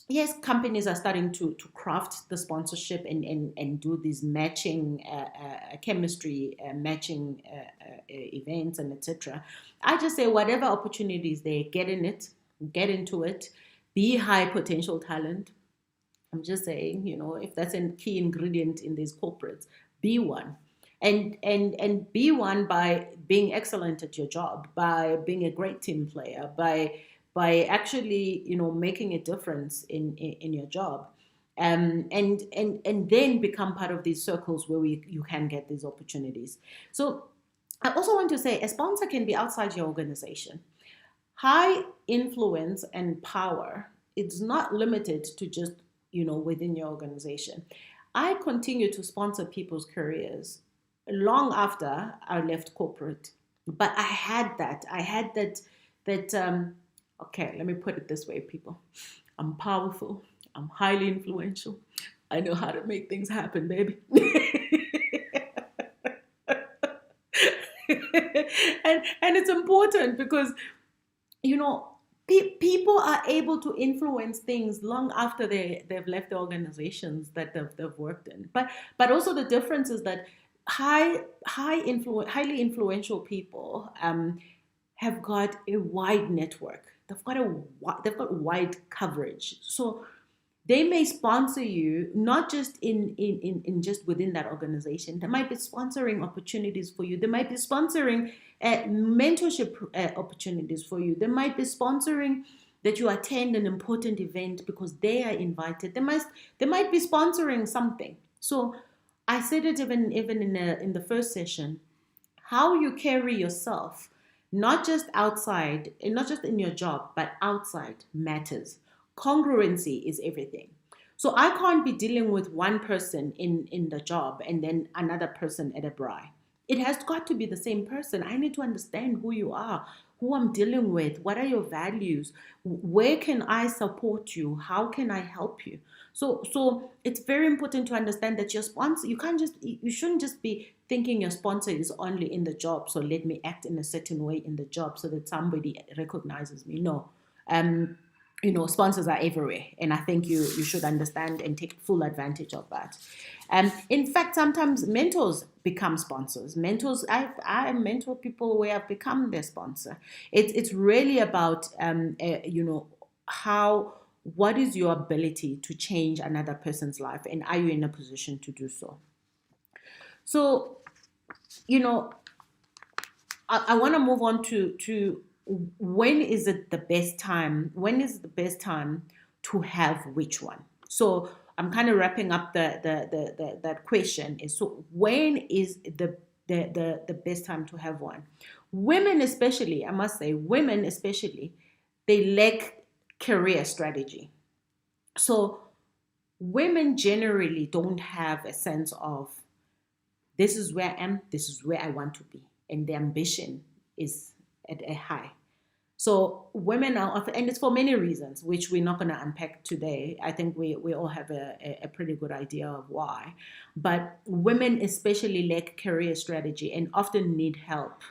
yes, companies are starting to craft the sponsorship and do these matching chemistry, matching events and etc. I just say whatever opportunities there, get into it, be high potential talent. I'm just saying, you know, if that's a key ingredient in these corporates, be one. And be one by being excellent at your job, by being a great team player, by actually, you know, making a difference in your job, and then become part of these circles where you can get these opportunities. So I also want to say a sponsor can be outside your organization. High influence and power, it's not limited to just, you know, within your organization. I continue to sponsor people's careers long after I left corporate, but I had that okay, let me put it this way, people. I'm powerful. I'm highly influential. I know how to make things happen, baby. and it's important because, you know, people are able to influence things long after they've left the organizations that they've worked in. But also the difference is that highly influential people have got a wide network. They've got wide coverage. So they may sponsor you not just in just within that organization. They might be sponsoring opportunities for you. They might be sponsoring mentorship opportunities for you. They might be sponsoring that you attend an important event because they are invited. They might be sponsoring something. So I said it even in the first session. How you carry yourself, not just outside, and not just in your job, but outside, matters. Congruency is everything. So I can't be dealing with one person in the job and then another person at a braai. It has got to be the same person. I need to understand who you are, who I'm dealing with, what are your values, where can I support you, how can I help you. So it's very important to understand that your sponsor, you shouldn't just be thinking your sponsor is only in the job, so let me act in a certain way in the job so that somebody recognizes me. No. You know, sponsors are everywhere, and I think you should understand and take full advantage of that. In fact, sometimes mentors become sponsors. I mentor people where I've become their sponsor. It's really about you know, what is your ability to change another person's life, and are you in a position to do so? So, you know, I want to move on to when is it the best time? When is the best time to have which one? So I'm kind of wrapping up that question. Is so when is the best time to have one? Women especially, I must say, women especially, they lack career strategy. So women generally don't have a sense of this is where I am, this is where I want to be, and the ambition is at a high. So women are often, and it's for many reasons, which we're not going to unpack today. I think we all have a pretty good idea of why. But women especially lack career strategy and often need help.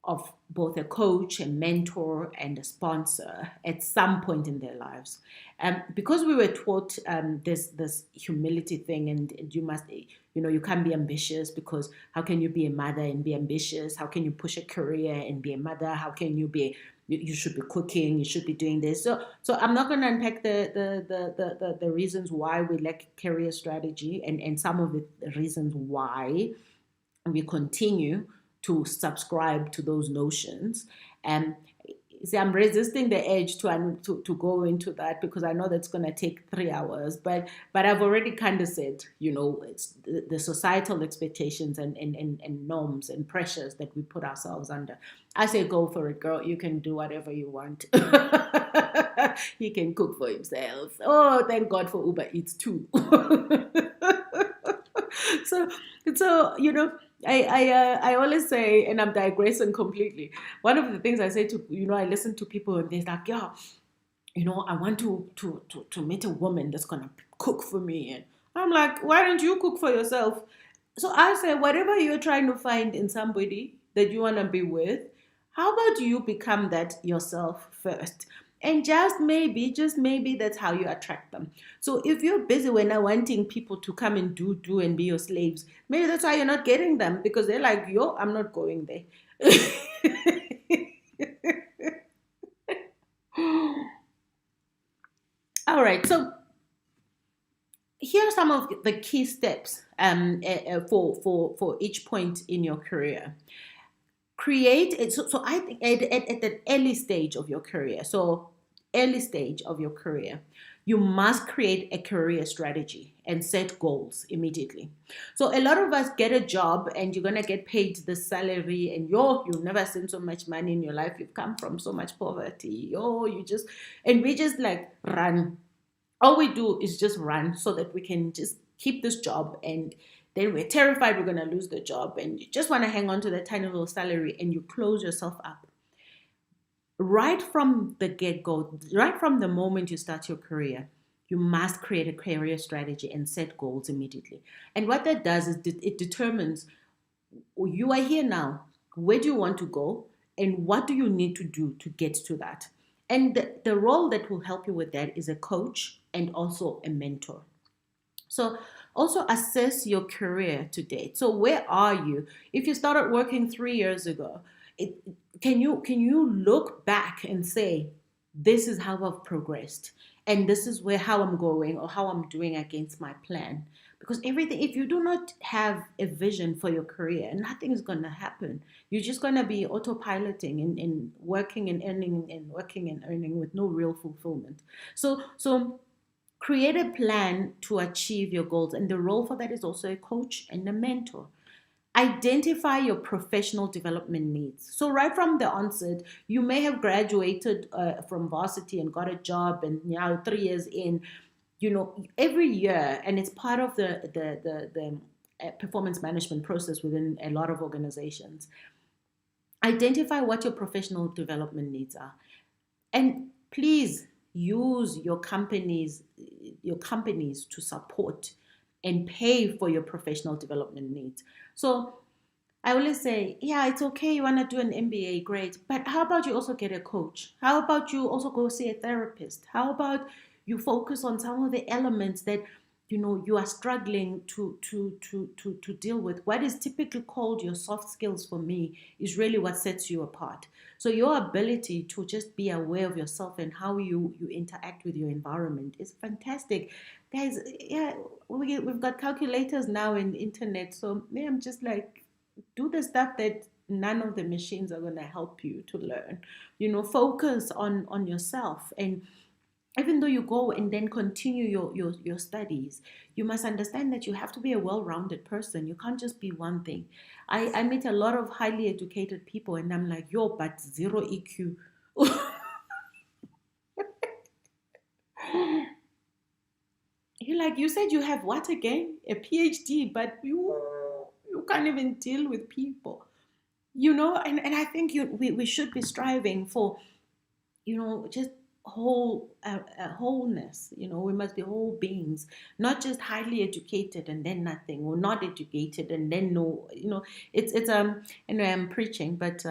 Of both a coach, a mentor, and a sponsor at some point in their lives. Because we were taught this humility thing, and you must, you can't be ambitious, because how can you be a mother and be ambitious? How can you push a career and be a mother? How can you be? You should be cooking. You should be doing this. So I'm not going to unpack the reasons why we lack career strategy, and some of the reasons why we continue to subscribe to those notions. And see, I'm resisting the edge to go into that, because I know that's going to take 3 hours. But I've already kind of said, it's the societal expectations and norms and pressures that we put ourselves under. I say, go for it, girl. You can do whatever you want. He can cook for himself. Oh, thank God for Uber Eats too. so I always say, and I'm digressing completely. One of the things I say to, I listen to people and they're like, yeah, I want to meet a woman that's gonna cook for me, and I'm like, why don't you cook for yourself? So I say, whatever you're trying to find in somebody that you wanna be with, how about you become that yourself first? And just maybe that's how you attract them. So if you're busy when not wanting people to come and do and be your slaves, maybe that's why you're not getting them, because they're like, yo, I'm not going there. All right, so here are some of the key steps for each point in your career. Create it. So I think at the early stage of your career, you must create a career strategy and set goals immediately. So a lot of us get a job and you're gonna get paid the salary, and you've never seen so much money in your life. You've come from so much poverty. We just like run. All we do is just run so that we can just keep this job, and then we're terrified we're going to lose the job, and you just want to hang on to that tiny little salary, and you close yourself up. Right from the get-go, right from the moment you start your career, you must create a career strategy and set goals immediately. And what that does is it determines, you are here now, where do you want to go, and what do you need to do to get to that? And the role that will help you with that is a coach and also a mentor. So also assess your career to date. So where are you? If you started working 3 years ago, can you look back and say, this is how I've progressed, and this is how I'm going, or how I'm doing against my plan? Because if you do not have a vision for your career, nothing is going to happen. You're just going to be autopiloting and working and earning and working and earning with no real fulfillment. So create a plan to achieve your goals, and the role for that is also a coach and a mentor. Identify your professional development needs. So right from the onset, you may have graduated from varsity and got a job, and now 3 years in, every year, and it's part of the performance management process within a lot of organizations. Identify what your professional development needs are, and please use your companies to support and pay for your professional development needs. So I always say, yeah, it's okay, you want to do an MBA, great, but how about you also get a coach? How about you also go see a therapist? How about you focus on some of the elements that you are struggling to deal with? What is typically called your soft skills, for me, is really what sets you apart. So your ability to just be aware of yourself and how you interact with your environment is fantastic. Guys, yeah, we've got calculators now in the internet. So I'm just like, do the stuff that none of the machines are going to help you to learn. Focus on yourself. And even though you go and then continue your studies, you must understand that you have to be a well-rounded person. You can't just be one thing. I meet a lot of highly educated people, and I'm like, yo, but zero EQ. You're like, you said you have what again? A PhD, but you can't even deal with people. and I think we should be striving for, just wholeness. We must be whole beings, not just highly educated and then nothing, or not educated and then no. Anyway, I'm preaching, but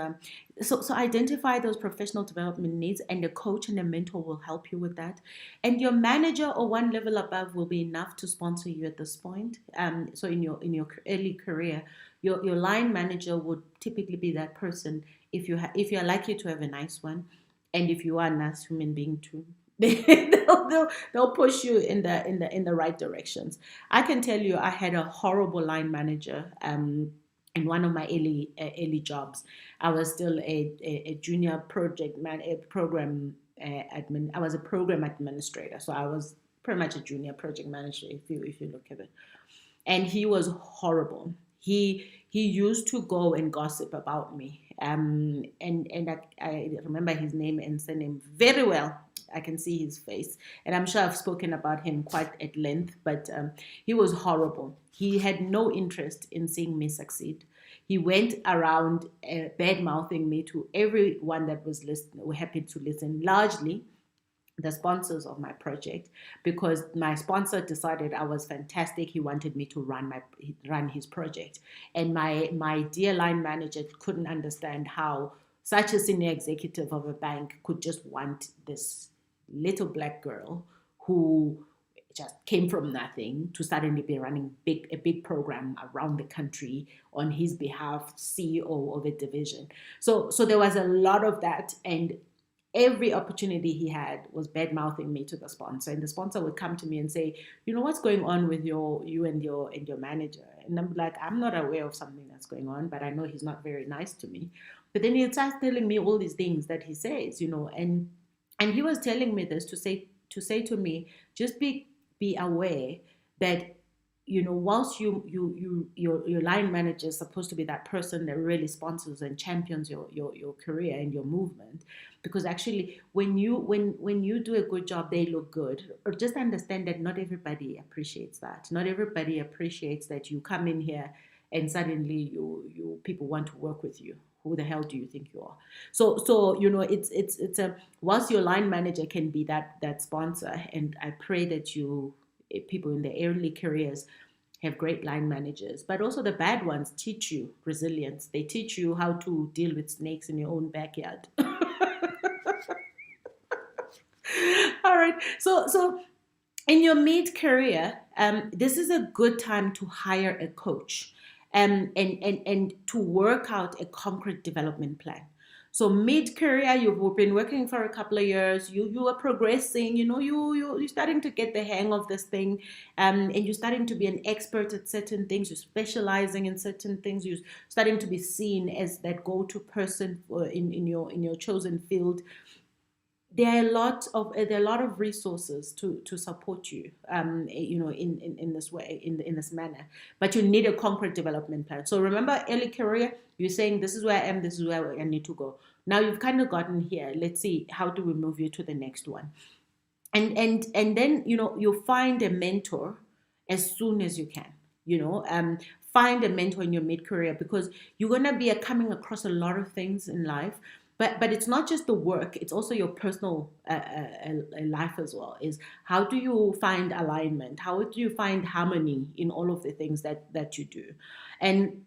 so identify those professional development needs, and a coach and a mentor will help you with that. And your manager or one level above will be enough to sponsor you at this point. So in your early career, your line manager would typically be that person, if you're lucky to have a nice one, and if you are a nice human being too. They'll push you in the right directions. I can tell you, I had a horrible line manager. In one of my early jobs, I was still a junior program admin. I was a program administrator, so I was pretty much a junior project manager, if you look at it. And he was horrible. He used to go and gossip about me. And I remember his name and surname very well. I can see his face, and I'm sure I've spoken about him quite at length. But he was horrible. He had no interest in seeing me succeed. He went around bad mouthing me to everyone that was happy to listen, largely the sponsors of my project, because my sponsor decided I was fantastic. He wanted me to run his project, and my dear line manager couldn't understand how such a senior executive of a bank could just want this little black girl who just came from nothing to suddenly be running a big program around the country on his behalf, CEO of a division. So there was a lot of that, and every opportunity he had was bad mouthing me to the sponsor, and the sponsor would come to me and say, what's going on with you and your manager? And I'm like, I'm not aware of something that's going on, but I know he's not very nice to me. But then he starts telling me all these things that he says, and he was telling me this to say to me, just be aware that whilst your line manager is supposed to be that person that really sponsors and champions your career and your movement, because actually when you do a good job, they look good. Or just understand that not everybody appreciates that. Not everybody appreciates that you come in here and suddenly you people want to work with you. Who the hell do you think you are? So it's a whilst your line manager can be that sponsor, and I pray that people in the early careers have great line managers, but also the bad ones teach you resilience. They teach you how to deal with snakes in your own backyard. All right. So in your mid-career, this is a good time to hire a coach, and to work out a concrete development plan. So mid-career, you've been working for a couple of years, you are progressing, you're starting to get the hang of this thing, and you're starting to be an expert at certain things, you're specializing in certain things, you're starting to be seen as that go-to person in your chosen field. There are a lot of resources to support you, in this way, in this manner. But you need a concrete development plan. So remember, early career, you're saying this is where I am, this is where I need to go. Now you've kind of gotten here. Let's see, how do we move you to the next one? And then you find a mentor as soon as you can. Find a mentor in your mid-career, because you're gonna be coming across a lot of things in life. But it's not just the work, it's also your personal life as well. Is how do you find alignment? How do you find harmony in all of the things that you do? And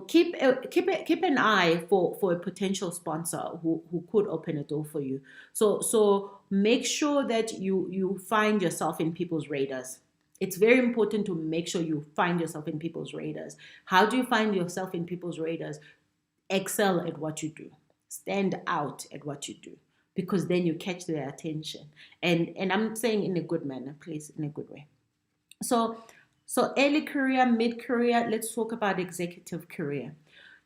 keep an eye for a potential sponsor who could open a door for you. So make sure that you find yourself in people's radars. It's very important to make sure you find yourself in people's radars. How do you find yourself in people's radars? Excel at what you do. Stand out at what you do, because then you catch their attention. And I'm saying in a good manner, please, in a good way. So early career, mid-career, let's talk about executive career.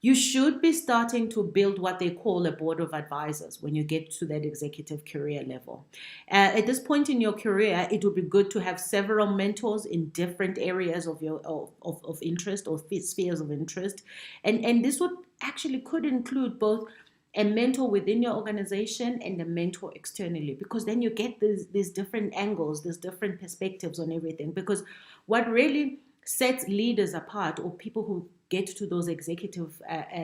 You should be starting to build what they call a board of advisors when you get to that executive career level. At this point in your career, it would be good to have several mentors in different areas of your of interest, or spheres of interest. And this would actually could include both a mentor within your organization and a mentor externally, because then you get these different angles, these different perspectives on everything. Because what really sets leaders apart, or people who get to those executive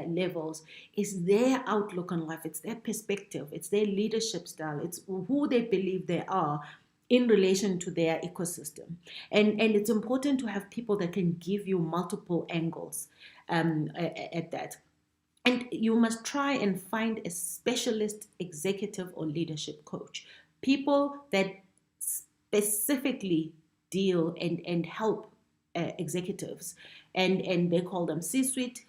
levels is their outlook on life. It's their perspective. It's their leadership style. It's who they believe they are in relation to their ecosystem. And it's important to have people that can give you multiple angles at that. And you must try and find a specialist executive or leadership coach, people that specifically deal and help executives. And they call them C-suite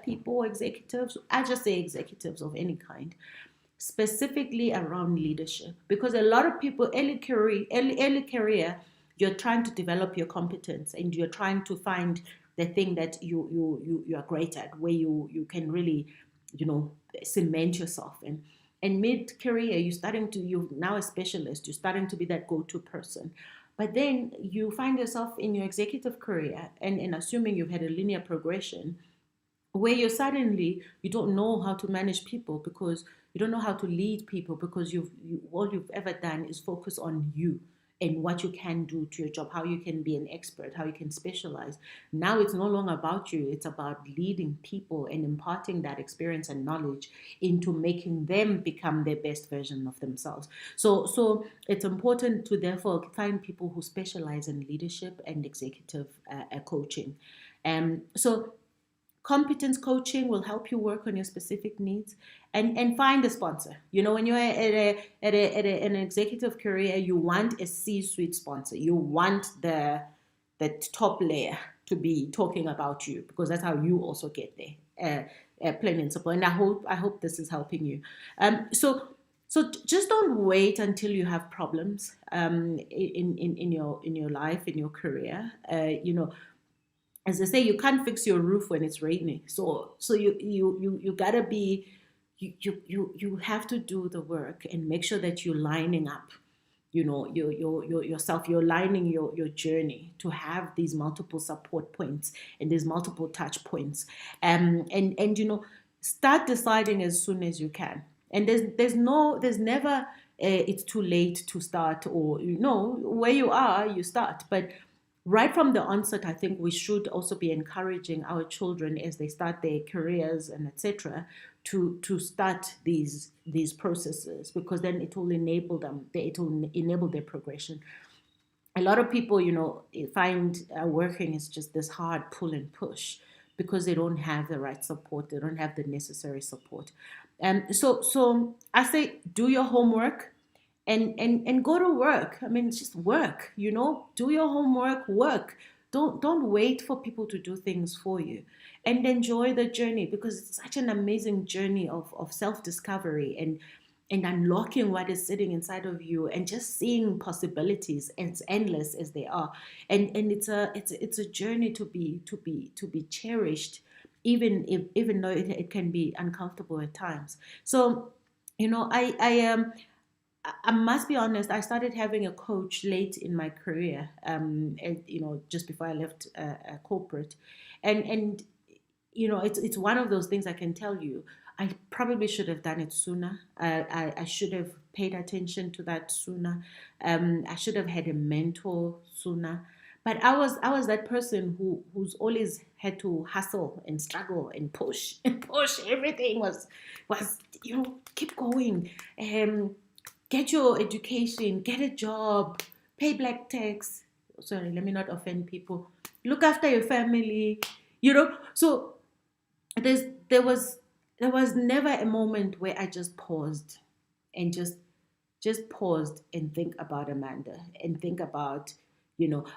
people, executives. I just say executives of any kind, specifically around leadership. Because a lot of people, early career, you're trying to develop your competence and you're trying to find the thing that you are great at, where you can really, cement yourself in. And mid-career, you're now a specialist, you're starting to be that go-to person. But then you find yourself in your executive career, and assuming you've had a linear progression, where you don't know how to manage people, because you don't know how to lead people, because all you've ever done is focus on you and what you can do to your job, how you can be an expert, how you can specialize. Now it's no longer about you, it's about leading people and imparting that experience and knowledge into making them become their best version of themselves. So it's important to therefore find people who specialize in leadership and executive coaching. So competence coaching will help you work on your specific needs, and find a sponsor. When you're an executive career, you want a C-suite sponsor. You want the top layer to be talking about you, because that's how you also get there, plain and simple. And I hope this is helping you. So just don't wait until you have problems in your life, in your career. As I say, you can't fix your roof when it's raining. So you gotta be, you have to do the work and make sure that you're lining up, yourself. You're lining your journey to have these multiple support points and these multiple touch points, and start deciding as soon as you can. And there's never it's too late to start, or where you are, you start. But right from the onset, I think we should also be encouraging our children as they start their careers and etc. to start these processes, because then it will enable them. It will enable their progression. A lot of people, find working is just this hard pull and push, because they don't have the right support. They don't have the necessary support. So I say, do your homework. And go to work. I mean, just work, do your homework, work. Don't wait for people to do things for you, and enjoy the journey, because it's such an amazing journey of self-discovery and unlocking what is sitting inside of you, and just seeing possibilities as endless as they are. And it's a journey to be cherished, even though it can be uncomfortable at times. So I must be honest, I started having a coach late in my career, just before I left corporate. And it's one of those things I can tell you, I probably should have done it sooner. I should have paid attention to that sooner. I should have had a mentor sooner. But I was that person who's always had to hustle and struggle and push and push. Everything was keep going. Get your education, get a job, pay black tax. Sorry, let me not offend people. Look after your family, So there was never a moment where I just paused and just paused and think about Amanda, and think about,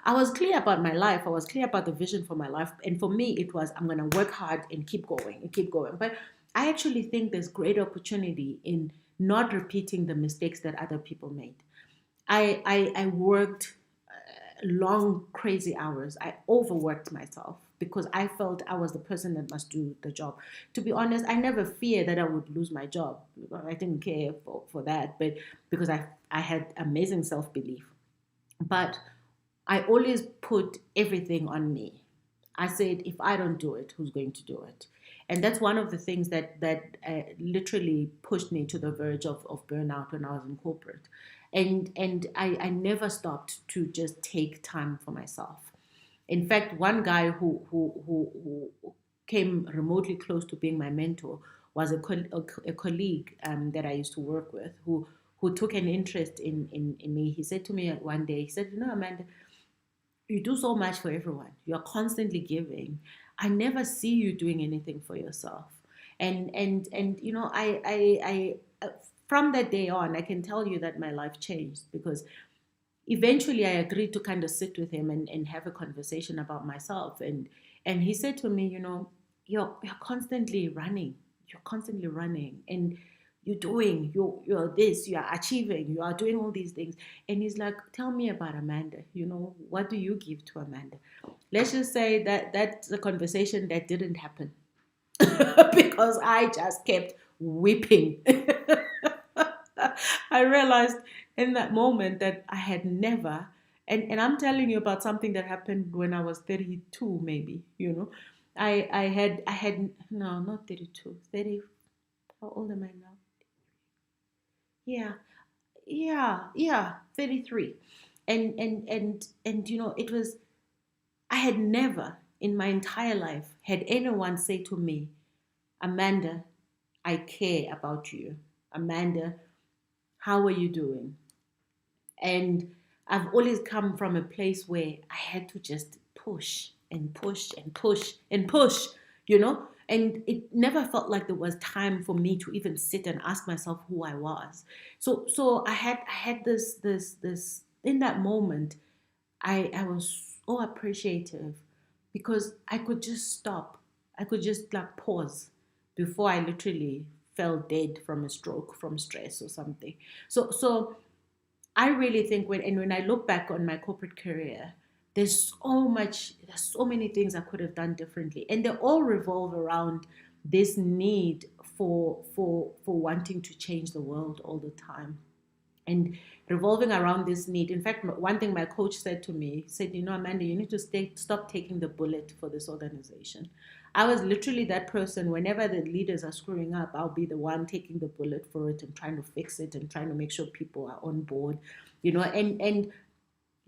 I was clear about my life. I was clear about the vision for my life. And for me, it was, I'm going to work hard and keep going and keep going. But I actually think there's great opportunity in not repeating the mistakes that other people made. I worked long, crazy hours. I overworked myself because I felt I was the person that must do the job. To be honest, I never feared that I would lose my job. I didn't care for that, but because I had amazing self-belief. But I always put everything on me. I said, if I don't do it, who's going to do it? And that's one of the things that literally pushed me to the verge of burnout when I was in corporate. And I never stopped to just take time for myself. In fact, one guy who came remotely close to being my mentor was a colleague that I used to work with who took an interest in me. He said to me one day, he said, Amanda, you do so much for everyone. You're constantly giving. I never see you doing anything for yourself. And from that day on, I can tell you that my life changed, because eventually I agreed to kind of sit with him and have a conversation about myself. And he said to me, you're constantly running. You're constantly running. And you're this, you are achieving, you are doing all these things. And he's like, tell me about Amanda. What do you give to Amanda? Let's just say that that's a conversation that didn't happen because I just kept weeping. I realized in that moment that I had never, and I'm telling you about something that happened when I was 32, maybe, I had, no, not 32, 30, how old am I now? Yeah, yeah, 33. And it was, I had never in my entire life had anyone say to me, Amanda, I care about you. Amanda, how are you doing? And I've always come from a place where I had to just push and push and push and push, and it never felt like there was time for me to even sit and ask myself who I was. So I had this in that moment. I was so appreciative because I could just stop. I could just like pause before I literally fell dead from a stroke, from stress or something. So I really think when I look back on my corporate career, there's so many things I could have done differently, and they all revolve around this need for wanting to change the world all the time, and revolving around this need. In fact, one thing my coach said to me, he said, Amanda, you need to stop taking the bullet for this organization. I was literally that person. Whenever the leaders are screwing up, I'll be the one taking the bullet for it and trying to fix it and trying to make sure people are on board, and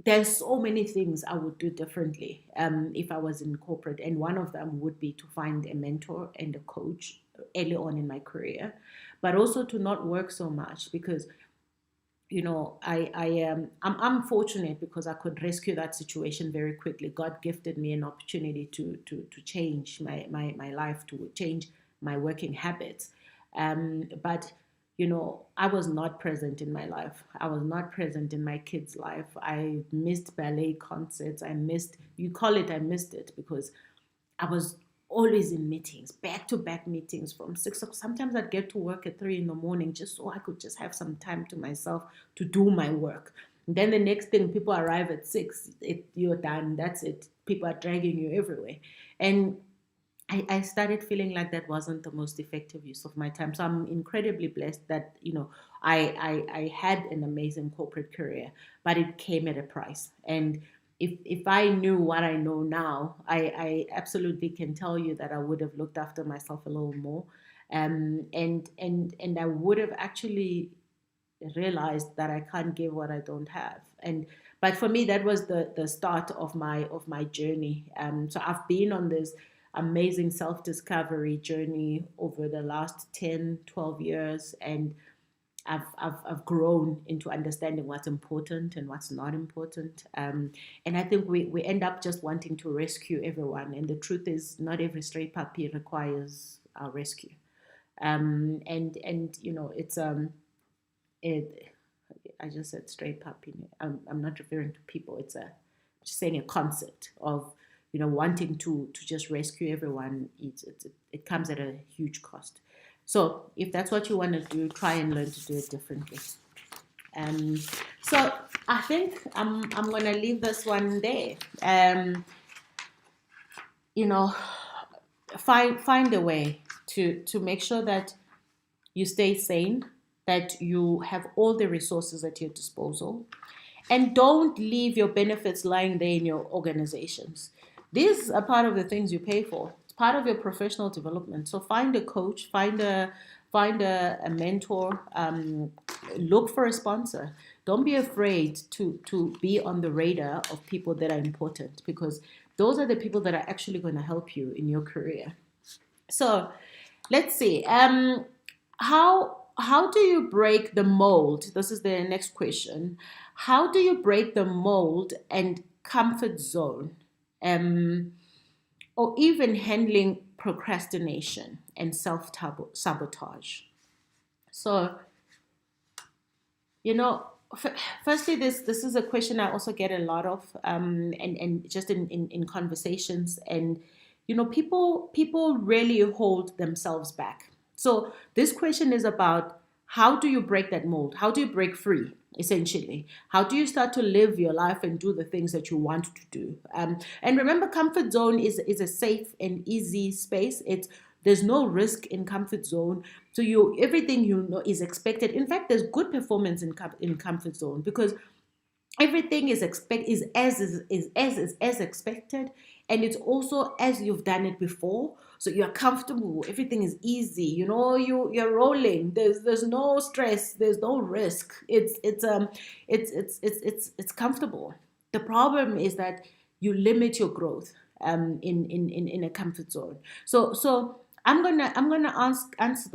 there's so many things I would do differently if I was in corporate. And one of them would be to find a mentor and a coach early on in my career, but also to not work so much, because I'm fortunate because I could rescue that situation very quickly. God gifted me an opportunity to change my life, to change my working habits. But I was not present in my life. I was not present in my kids' life. I missed ballet concerts. I missed it because I was always in meetings, back-to-back meetings from 6 o'clock. Sometimes I'd get to work at 3 in the morning just so I could just have some time to myself to do my work. And then the next thing, people arrive at 6, you're done, that's it. People are dragging you everywhere. And I started feeling like that wasn't the most effective use of my time. So I'm incredibly blessed that, I had an amazing corporate career, but it came at a price. And if I knew what I know now, I absolutely can tell you that I would have looked after myself a little more. And I would have actually realized that I can't give what I don't have. But for me, that was the start of my journey. So I've been on this amazing self-discovery journey over the last 10, 12 years, and I've grown into understanding what's important and what's not important. And I think we end up just wanting to rescue everyone. And the truth is, not every stray puppy requires our rescue. It's I just said stray puppy. I'm not referring to people. Just saying a concept of wanting to just rescue everyone. It comes at a huge cost. So if that's what you want to do, try and learn to do it differently. So I think I'm going to leave this one there. Find a way to make sure that you stay sane, that you have all the resources at your disposal, and don't leave your benefits lying there in your organizations. These are part of the things you pay for. It's part of your professional development. So find a coach, find a mentor, look for a sponsor. don't be afraid to be on the radar of people that are important, because those are the people that are actually going to help you in your career. So let's see. How do you break the mold? This is the next question. How do you break the mold and comfort zone, or even handling procrastination and self sabotage? So, you know, firstly, this is a question I also get a lot of, and just in conversations, and people really hold themselves back. So this question is about, how do you break that mold? How do you break free? Essentially, how do you start to live your life and do the things that you want to do? And remember, comfort zone is a safe and easy space. There's no risk in comfort zone. So everything is expected. In fact, there's good performance in comfort zone, because everything is as expected, and it's also as you've done it before. So you're comfortable. Everything is easy. You're rolling. There's no stress. There's no risk. It's comfortable. The problem is that you limit your growth in a comfort zone. So I'm gonna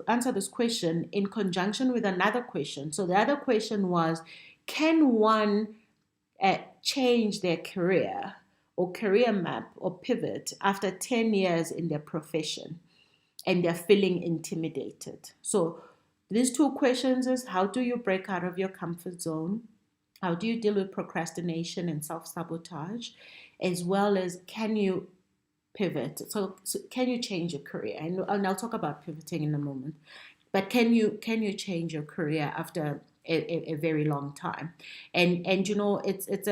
answer this question in conjunction with another question. So the other question was, can one change their career or career map or pivot after 10 years in their profession and they're feeling intimidated? So these two questions is, how do you break out of your comfort zone? How do you deal with procrastination and self-sabotage? As well as, can you pivot? So can you change your career? And I'll talk about pivoting in a moment. But can you change your career after a very long time? And it's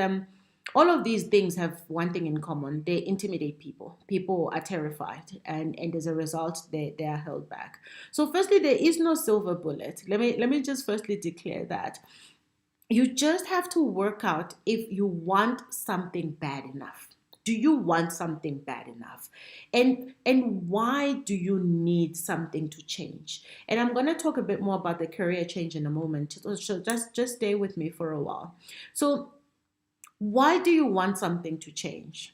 all of these things have one thing in common: they intimidate people. People are terrified, and as a result, they are held back. So firstly, there is no silver bullet. Let me just firstly declare that you just have to work out if you want something bad enough. Do you want something bad enough? And why do you need something to change? And I'm going to talk a bit more about the career change in a moment. So just stay with me for a while. So why do you want something to change?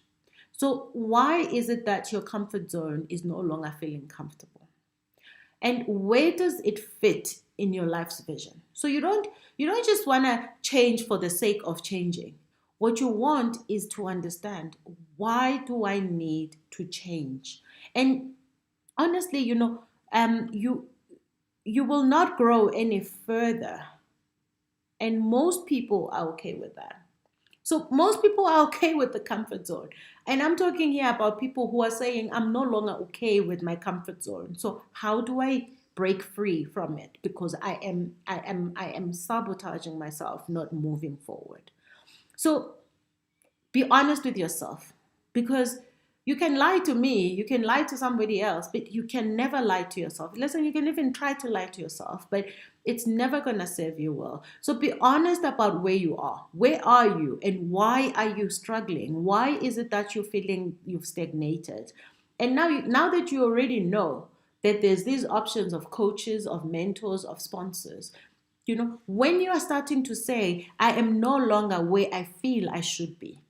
So why is it that your comfort zone is no longer feeling comfortable? And where does it fit in your life's vision? So you don't just want to change for the sake of changing. What you want is to understand, why do I need to change? And honestly, you will not grow any further. And most people are okay with that. So most people are okay with the comfort zone. And I'm talking here about people who are saying, I'm no longer okay with my comfort zone. So how do I break free from it? Because I am sabotaging myself, not moving forward. So be honest with yourself, because you can lie to me, you can lie to somebody else, but you can never lie to yourself. Listen, you can even try to lie to yourself, but it's never going to serve you well. So be honest about where you are. Where are you, and why are you struggling? Why is it that you're feeling you've stagnated? And now that you already know that there's these options of coaches, of mentors, of sponsors, when you are starting to say, I am no longer where I feel I should be,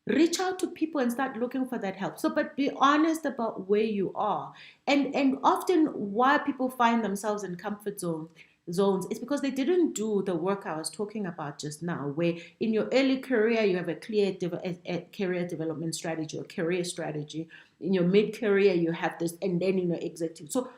reach out to people and start looking for that help. So, but be honest about where you are. And often why people find themselves in comfort zones is because they didn't do the work I was talking about just now, where in your early career you have a clear career development strategy or career strategy. In your mid-career you have this, and then in your executive. So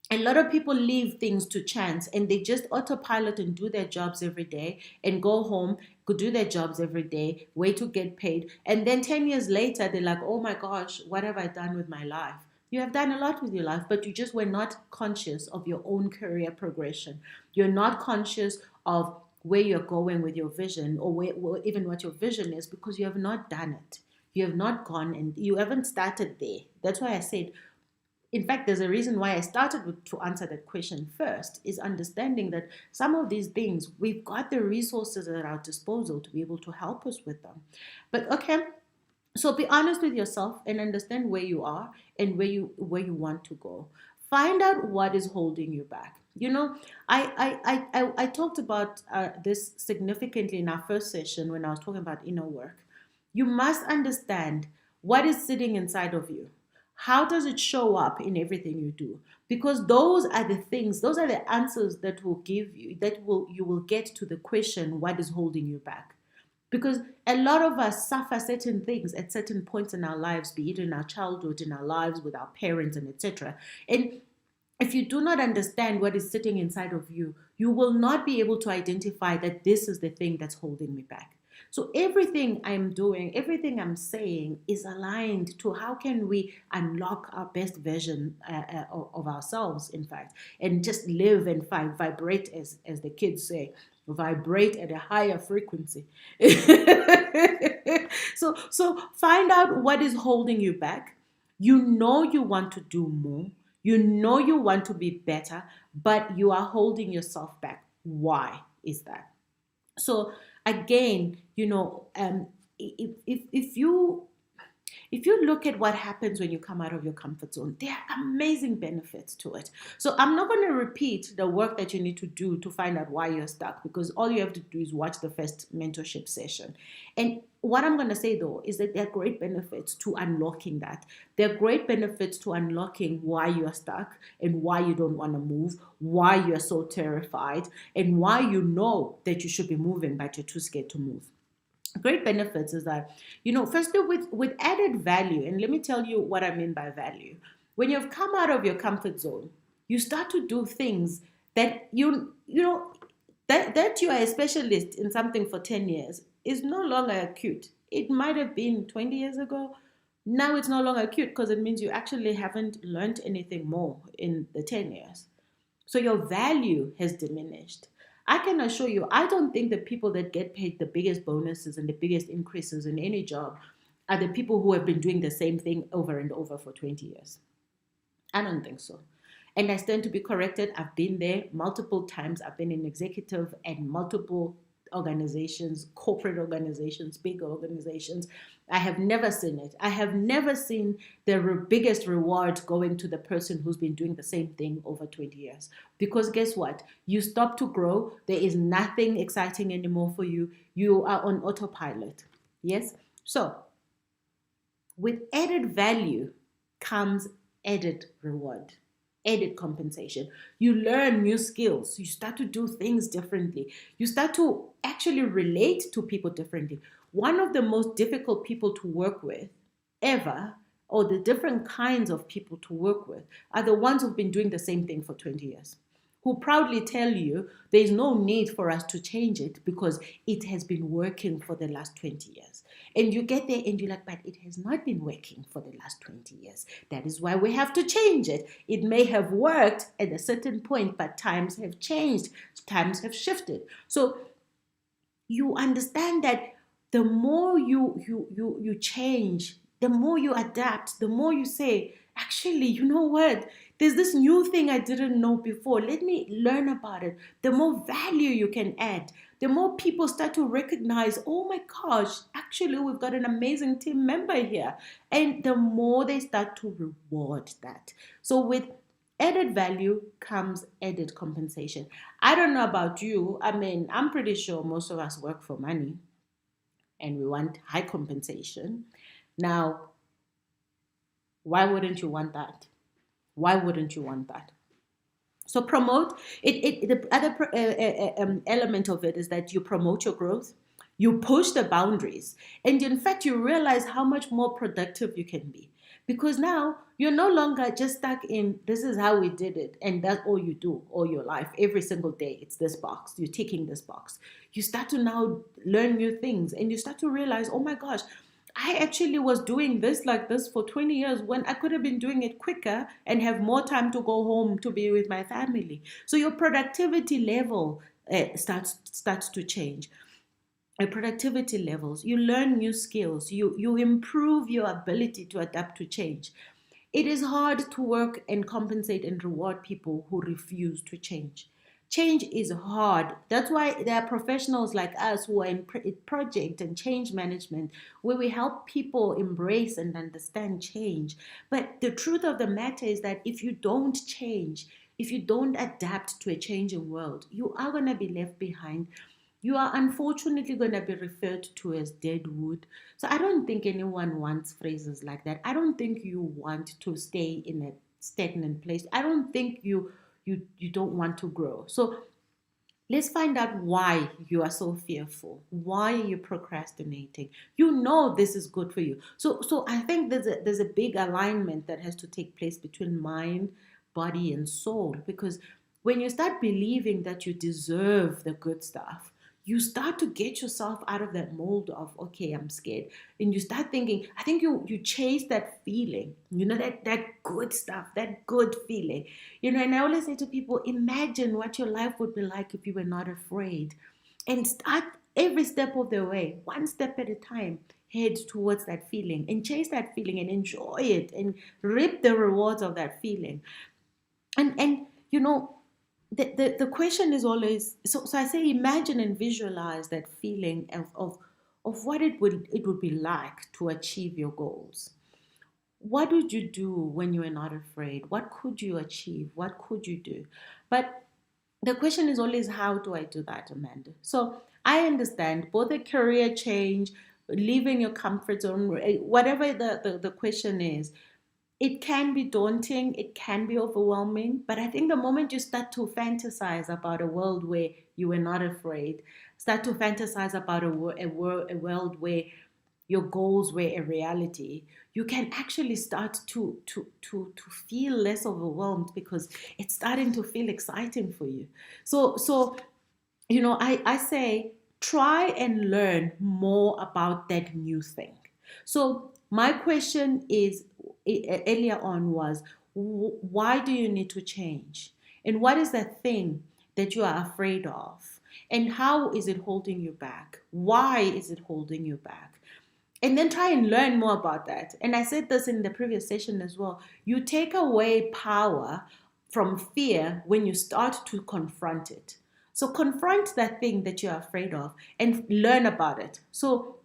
a lot of people leave things to chance, and they just autopilot and do their jobs every day and go home, go do their jobs every day, wait to get paid. And then 10 years later, they're like, oh my gosh, what have I done with my life? You have done a lot with your life, but you just were not conscious of your own career progression. You're not conscious of where you're going with your vision, or even what your vision is, because you have not done it. You have not gone, and you haven't started there. That's why I said, in fact, there's a reason why I started to answer that question first, is understanding that some of these things, we've got the resources at our disposal to be able to help us with them. But okay, so be honest with yourself and understand where you are and where you want to go. Find out what is holding you back. You know, I talked about this significantly in our first session when I was talking about inner work. You must understand what is sitting inside of you. How does it show up in everything you do? Because those are the things, those are the answers that will give you, that will you will get to the question, what is holding you back? Because a lot of us suffer certain things at certain points in our lives, be it in our childhood, in our lives with our parents, and etc. And if you do not understand what is sitting inside of you, you will not be able to identify that this is the thing that's holding me back. So everything I'm doing, everything I'm saying is aligned to how can we unlock our best version of ourselves, in fact, and just live and vibrate, as the kids say, vibrate at a higher frequency. So find out what is holding you back. You know you want to do more. You know you want to be better, but you are holding yourself back. Why is that? So again, if you look at what happens when you come out of your comfort zone, there are amazing benefits to it. So I'm not going to repeat the work that you need to do to find out why you're stuck, because all you have to do is watch the first mentorship session. And what I'm going to say though is that there are great benefits to unlocking that. There are great benefits to unlocking why you're stuck and why you don't want to move, why you're so terrified, and why you know that you should be moving but you're too scared to move. Great benefits is that, firstly, with added value, and let me tell you what I mean by value. When you've come out of your comfort zone, you start to do things that that you are a specialist in something for 10 years is no longer acute. It might have been 20 years ago. Now it's no longer acute because it means you actually haven't learned anything more in the 10 years. So your value has diminished. I can assure you, I don't think the people that get paid the biggest bonuses and the biggest increases in any job are the people who have been doing the same thing over and over for 20 years. I don't think so. And I stand to be corrected. I've been there multiple times. I've been in executive and multiple organizations, corporate organizations, big organizations. I have never seen it. I have never seen the biggest reward going to the person who's been doing the same thing over 20 years. Because guess what? You stop to grow. There is nothing exciting anymore for you. You are on autopilot. Yes? So, with added value comes added reward, added compensation. You learn new skills. You start to do things differently. You start to actually relate to people differently. One of the most difficult people to work with ever, or the different kinds of people to work with, are the ones who've been doing the same thing for 20 years. Who proudly tell you there's no need for us to change it because it has been working for the last 20 years. And you get there and you're like, but it has not been working for the last 20 years. That is why we have to change it. It may have worked at a certain point, but times have changed. Times have shifted. So you understand that the more you change, the more you adapt, the more you say, actually, you know what? There's this new thing I didn't know before. Let me learn about it. The more value you can add, the more people start to recognize, oh my gosh, actually, we've got an amazing team member here. And the more they start to reward that. So with added value comes added compensation. I don't know about you. I mean, I'm pretty sure most of us work for money and we want high compensation. Now, why wouldn't you want that? Why wouldn't you want that? So promote it. The other element of it is that you promote your growth, you push the boundaries, and in fact, you realize how much more productive you can be. Because now you're no longer just stuck in this is how we did it, and that's all you do all your life. Every single day, it's this box. You're ticking this box. You start to now learn new things, and you start to realize, oh my gosh, I actually was doing this like this for 20 years when I could have been doing it quicker and have more time to go home to be with my family. So your productivity level starts to change. Your productivity levels, you learn new skills, you improve your ability to adapt to change. It is hard to work and compensate and reward people who refuse to change. Change is hard. That's why there are professionals like us who are in project and change management, where we help people embrace and understand change. But the truth of the matter is that if you don't change, if you don't adapt to a changing world, you are going to be left behind. You are unfortunately going to be referred to as dead wood. So I don't think anyone wants phrases like that. I don't think you want to stay in a stagnant place. I don't think you don't want to grow. So let's find out why you are so fearful. Why are you procrastinating? You know this is good for you. So I think there's a big alignment that has to take place between mind, body, and soul. Because when you start believing that you deserve the good stuff, you start to get yourself out of that mold of, okay, I'm scared. And you start thinking, I think you chase that feeling, that good stuff, that good feeling. And I always say to people, imagine what your life would be like if you were not afraid. And start every step of the way, one step at a time, head towards that feeling and chase that feeling and enjoy it and reap the rewards of that feeling. And the question is always, so I say imagine and visualize that feeling of what it would be like to achieve your goals. What would you do when you are not afraid? What could you achieve? What could you do? But the question is always, how do I do that, Amanda? So I understand both a career change, leaving your comfort zone, whatever the question is, it can be daunting, it can be overwhelming, but I think the moment you start to fantasize about a world where you were not afraid, start to fantasize about a world where your goals were a reality, you can actually start to feel less overwhelmed because it's starting to feel exciting for you. So I say try and learn more about that new thing. So my question is earlier on was, why do you need to change? And what is that thing that you are afraid of? And how is it holding you back? Why is it holding you back? And then try and learn more about that. And I said this in the previous session as well. You take away power from fear when you start to confront it. So confront that thing that you're afraid of and learn about it. So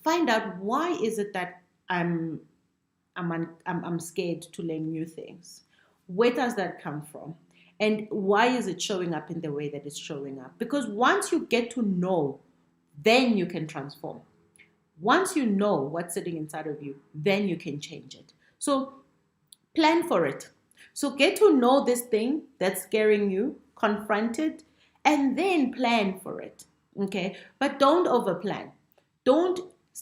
find out, why is it that I'm scared to learn new things? Where does that come from? And why is it showing up in the way that it's showing up? Because once you get to know, then you can transform. Once you know what's sitting inside of you, then you can change it. So plan for it. So get to know this thing that's scaring you, confront it, and then plan for it. Okay? But don't overplan.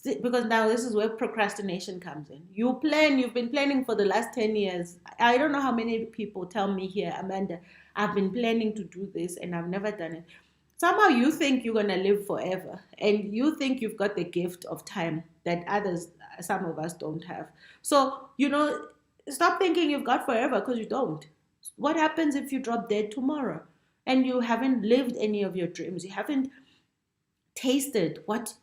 Because now this is where procrastination comes in. You've been planning for the last 10 years. I don't know how many people tell me here, Amanda, I've been planning to do this and I've never done it. Somehow you think you're going to live forever, and you think you've got the gift of time that some of us don't have. So, stop thinking you've got forever, because you don't. What happens if you drop dead tomorrow and you haven't lived any of your dreams? You haven't tasted what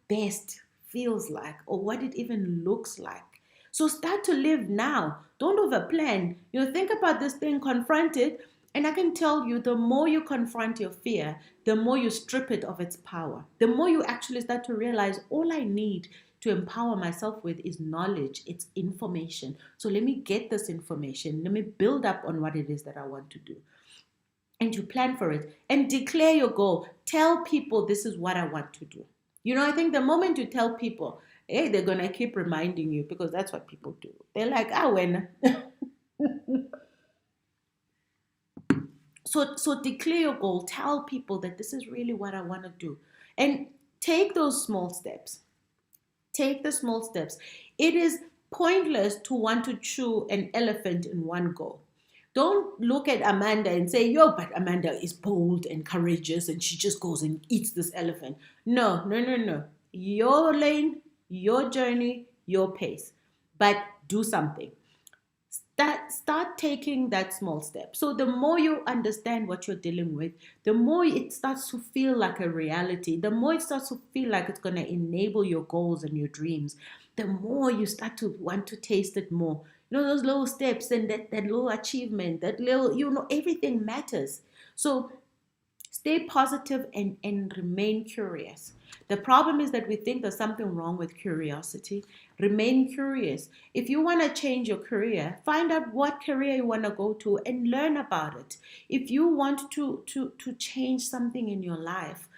best feels like, or what it even looks like. So start to live now. Don't overplan. Think about this thing, confront it. And I can tell you, the more you confront your fear, the more you strip it of its power. The more you actually start to realize, all I need to empower myself with is knowledge. It's information. So let me get this information. Let me build up on what it is that I want to do. And you plan for it and declare your goal. Tell people, this is what I want to do. I think the moment you tell people, hey, they're going to keep reminding you, because that's what people do. They're like, when. So declare your goal. Tell people that this is really what I want to do. And take those small steps. Take the small steps. It is pointless to want to chew an elephant in one go. Don't look at Amanda and say, but Amanda is bold and courageous and she just goes and eats this elephant. No. Your lane, your journey, your pace. But do something. Start taking that small step. So the more you understand what you're dealing with, the more it starts to feel like a reality. The more it starts to feel like it's going to enable your goals and your dreams. The more you start to want to taste it more. Those little steps and that little achievement, that little, everything matters. So stay positive and remain curious. The problem is that we think there's something wrong with curiosity. Remain curious. If you want to change your career, find out what career you want to go to and learn about it. If you want to change something in your life,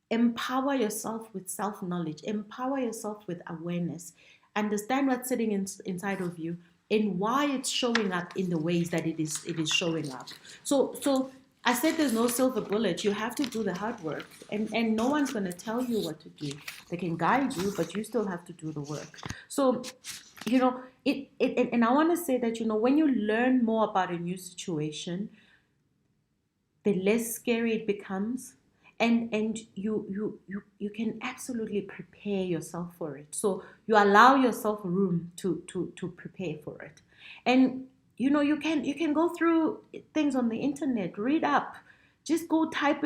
empower yourself with self-knowledge, empower yourself with awareness, understand what's sitting inside of you and why it's showing up in the ways that it is showing up. So I said there's no silver bullet. You have to do the hard work, and no one's going to tell you what to do. They can guide you, but you still have to do the work. So and I want to say that when you learn more about a new situation, the less scary it becomes, and you can absolutely prepare yourself for it. So you allow yourself room to prepare for it. And you can go through things on the internet, read up, just go type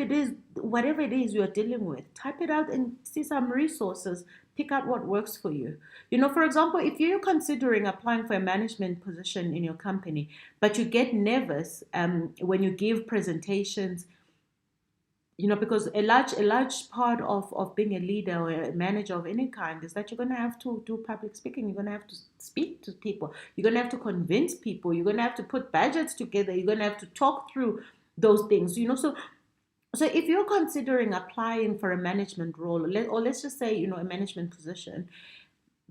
whatever it is you're dealing with, type it out and see some resources, pick out what works for you. For example, if you're considering applying for a management position in your company, but you get nervous when you give presentations, because a large part of being a leader or a manager of any kind is that you're going to have to do public speaking. You're going to have to speak to people. You're going to have to convince people. You're going to have to put budgets together. You're going to have to talk through those things. So if you're considering applying for a management role, or let's just say a management position,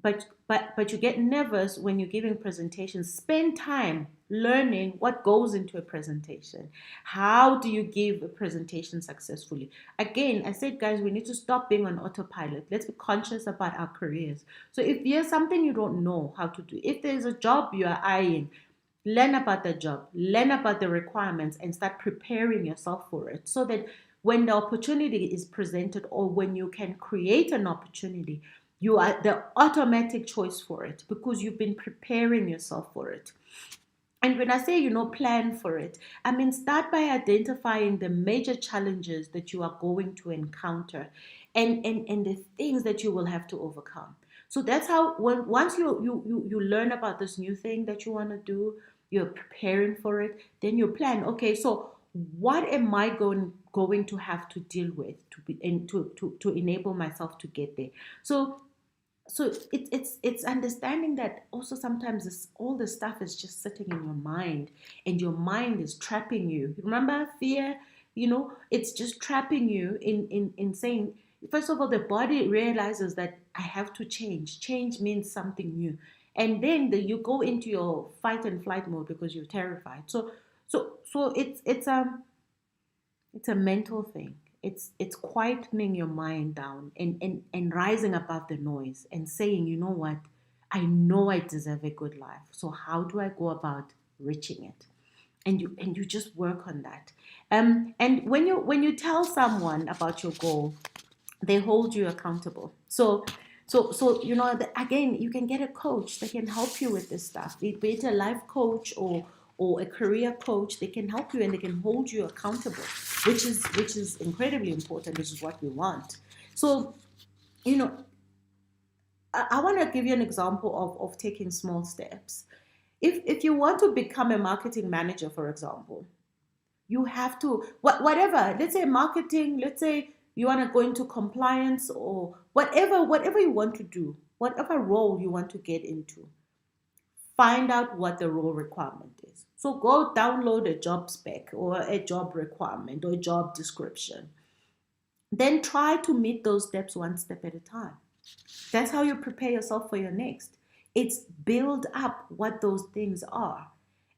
but you get nervous when you're giving presentations, spend time learning what goes into a presentation. How do you give a presentation successfully? Again, I said, guys, we need to stop being on autopilot. Let's be conscious about our careers. So if there's something you don't know how to do, if there's a job you are eyeing, learn about the job, learn about the requirements, and start preparing yourself for it, so that when the opportunity is presented, or when you can create an opportunity, you are the automatic choice for it, because you've been preparing yourself for it. And when I say, plan for it, I mean, start by identifying the major challenges that you are going to encounter, and the things that you will have to overcome. So that's how, once you learn about this new thing that you want to do, you're preparing for it, then you plan, okay, so what am I going to have to deal with to enable myself to get there? So it's understanding that also sometimes all the stuff is just sitting in your mind, and your mind is trapping you. Remember fear? It's just trapping you in saying, first of all, the body realizes that I have to change. Change means something new. And then you go into your fight and flight mode because you're terrified. So it's a mental thing. It's quietening your mind down and rising above the noise and saying, you know what, I know I deserve a good life. So how do I go about reaching it? And you just work on that. And when you tell someone about your goal, they hold you accountable. So again, you can get a coach that can help you with this stuff. Be it a life coach or a career coach. They can help you and they can hold you accountable, which is incredibly important. Which is what we want. So, I want to give you an example of taking small steps. If you want to become a marketing manager, for example, you have to whatever. Let's say marketing. Let's say you want to go into compliance, or whatever you want to do, whatever role you want to get into. Find out what the role requirement is. So go download a job spec or a job requirement or a job description. Then try to meet those steps one step at a time. That's how you prepare yourself for your next. It's build up what those things are.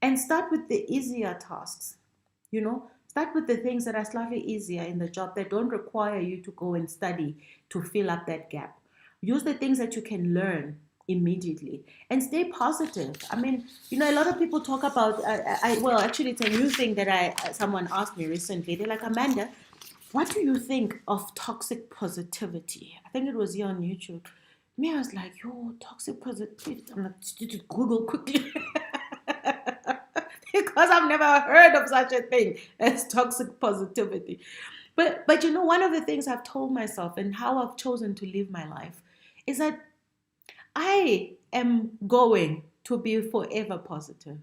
And start with the easier tasks. Start with the things that are slightly easier in the job, that don't require you to go and study to fill up that gap. Use the things that you can learn immediately, and stay positive. I mean, a lot of people talk about, actually it's a new thing that someone asked me recently. They're like, Amanda, what do you think of toxic positivity? I think it was here on YouTube. Me, I was like, toxic positivity. I'm like, to Google quickly. Because I've never heard of such a thing as toxic positivity. But one of the things I've told myself and how I've chosen to live my life is that I am going to be forever positive.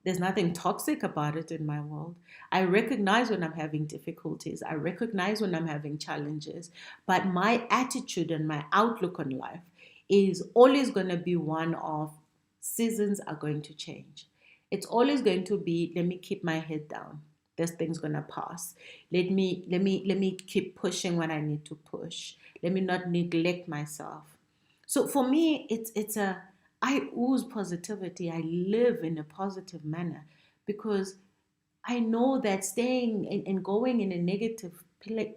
There's nothing toxic about it in my world. I recognize when I'm having difficulties. I recognize when I'm having challenges. But my attitude and my outlook on life is always going to be one of seasons are going to change. It's always going to be, let me keep my head down. This thing's gonna pass. Let me keep pushing when I need to push. Let me not neglect myself. So for me, I ooze positivity. I live in a positive manner because I know that staying and going in a negative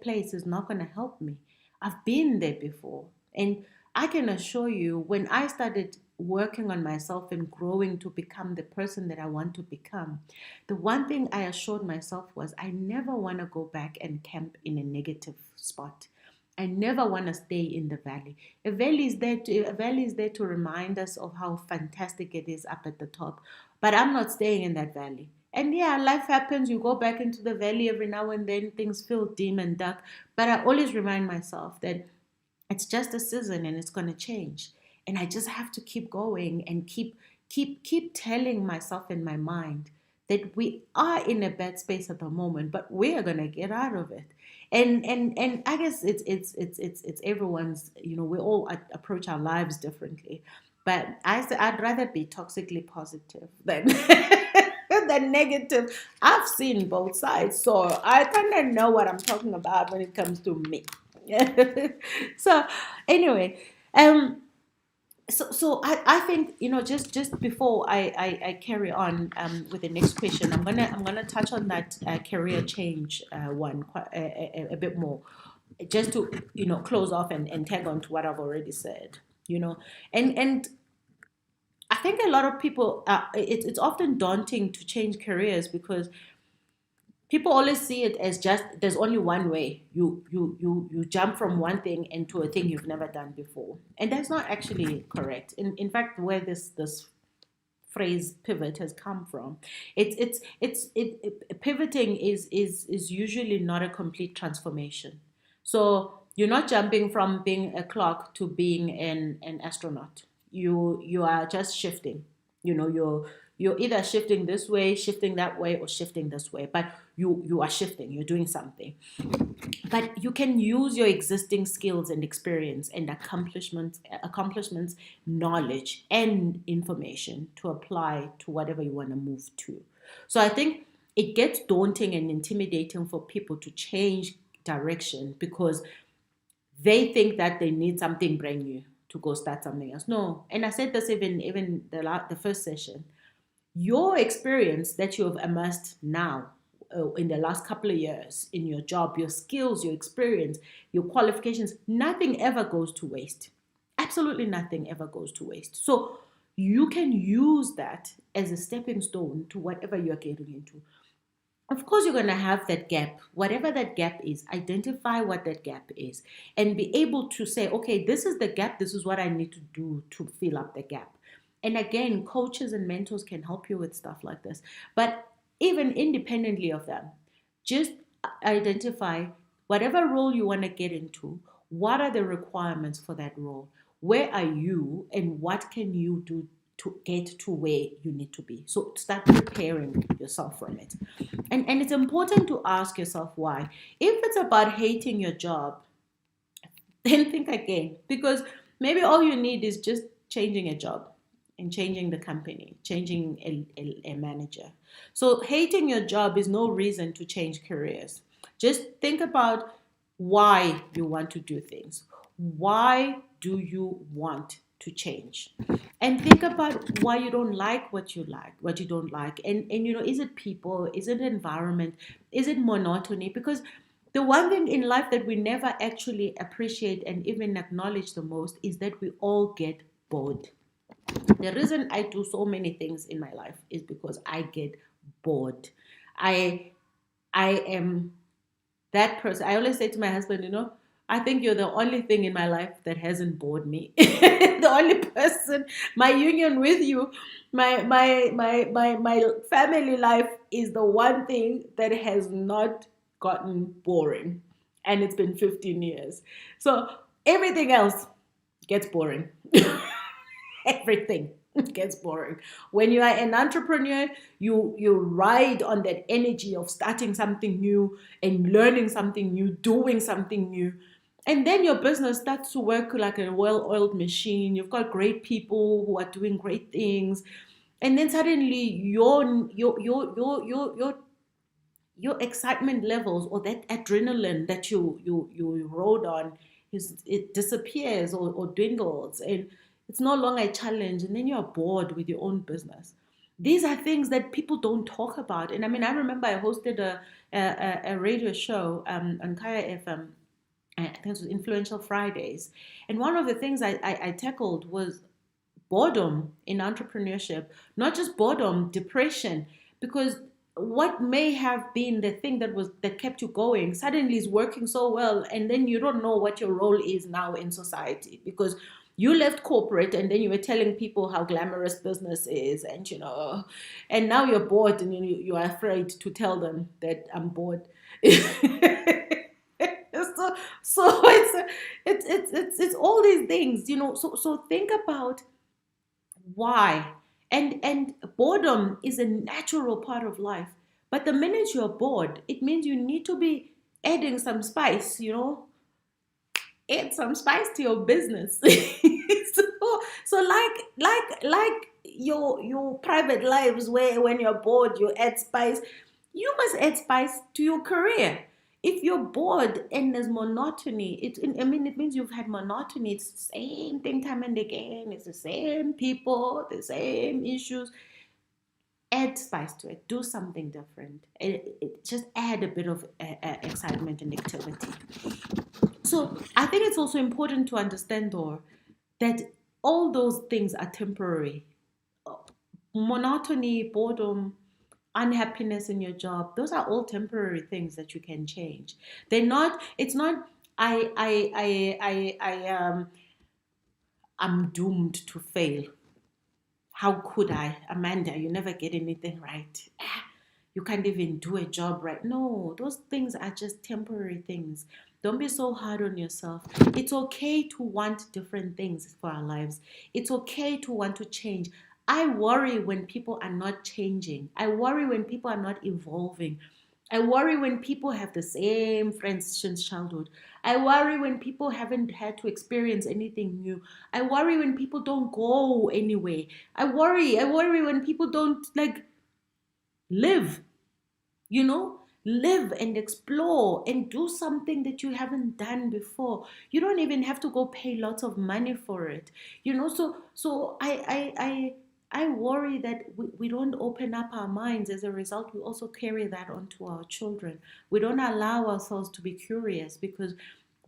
place is not going to help me. I've been there before. And I can assure you, when I started working on myself and growing to become the person that I want to become, the one thing I assured myself was I never want to go back and camp in a negative spot. I never want to stay in the valley. A valley is there to remind us of how fantastic it is up at the top. But I'm not staying in that valley. And yeah, life happens. You go back into the valley every now and then. Things feel dim and dark. But I always remind myself that it's just a season and it's going to change. And I just have to keep going and keep telling myself in my mind that we are in a bad space at the moment, but we are going to get out of it. And I guess it's everyone's, we all approach our lives differently. But I'd rather be toxically positive than than negative. I've seen both sides, so I kind of know what I'm talking about when it comes to me. So anyway, um, so I think just before I carry on with the next question, I'm gonna touch on that career change one quite a bit more, just to close off and tag on to what I've already said. And I think a lot of people, it's often daunting to change careers because people always see it as just there's only one way. You jump from one thing into a thing you've never done before, and that's not actually correct. In fact, where this phrase pivot has come from, pivoting is usually not a complete transformation. So you're not jumping from being a clerk to being an astronaut. You are just shifting. You're either shifting this way, shifting that way, or shifting this way, but you are shifting. You're doing something. But you can use your existing skills and experience and accomplishments, knowledge and information to apply to whatever you want to move to. So I think it gets daunting and intimidating for people to change direction because they think that they need something brand new to go start something else. No, and I said this even the first session. Your experience that you have amassed now in the last couple of years in your job, your skills, your experience, your qualifications, nothing ever goes to waste. Absolutely nothing ever goes to waste. So you can use that as a stepping stone to whatever you're getting into. Of course, you're going to have that gap. Whatever that gap is, identify what that gap is and be able to say, okay, this is the gap. This is what I need to do to fill up the gap. And again, coaches and mentors can help you with stuff like this. But even independently of them, just identify whatever role you want to get into. What are the requirements for that role? Where are you and what can you do to get to where you need to be? So start preparing yourself from it. And it's important to ask yourself why. If it's about hating your job, then think again. Because maybe all you need is just changing a job and changing the company, changing a manager. So hating your job is no reason to change careers. Just think about why you want to do things. Why do you want to change? And think about why you don't like what you like, what you don't like. And is it people? Is it environment? Is it monotony? Because the one thing in life that we never actually appreciate and even acknowledge the most is that we all get bored. The reason I do so many things in my life is because I get bored. I am that person. I always say to my husband, I think you're the only thing in my life that hasn't bored me. The only person, my union with you, my family life is the one thing that has not gotten boring. And it's been 15 years. So everything else gets boring. everything gets boring. When you are an entrepreneur, you ride on that energy of starting something new and learning something new, doing something new. And then your business starts to work like a well-oiled machine. You've got great people who are doing great things. And then suddenly your excitement levels, or that adrenaline that you rode on, it disappears or dwindles, and it's no longer a challenge, and then you're bored with your own business. These are things that people don't talk about. And I mean, I remember I hosted a radio show on Kaya FM. I think it was Influential Fridays, and one of the things I tackled was boredom in entrepreneurship. Not just boredom, depression, because what may have been the thing that kept you going suddenly is working so well, and then you don't know what your role is now in society, because you left corporate and then you were telling people how glamorous business is, and and now you're bored, and you are afraid to tell them that I'm bored. So it's all these things, so think about why. And boredom is a natural part of life, but the minute you're bored, it means you need to be adding some spice, add some spice to your business. So like your private lives, where when you're bored you add spice, you must add spice to your career. If you're bored and there's monotony, it means you've had monotony. It's the same thing time and again. It's the same people, the same issues. Add spice to it. Do something different. Just add a bit of excitement and activity. So I think it's also important to understand, though, that all those things are temporary. Monotony, boredom, unhappiness in your job, those are all temporary things that you can change. It's not I'm doomed to fail. How could I? Amanda, you never get anything right. You can't even do a job right. No, those things are just temporary things. Don't be so hard on yourself. It's okay to want different things for our lives. It's okay to want to change. I worry when people are not changing. I worry when people are not evolving. I worry when people have the same friends since childhood. I worry when people haven't had to experience anything new. I worry when people don't go anywhere. I worry when people don't live, live and explore and do something that you haven't done before. You don't even have to go pay lots of money for it. So I worry that we don't open up our minds. As a result, we also carry that onto our children. We don't allow ourselves to be curious because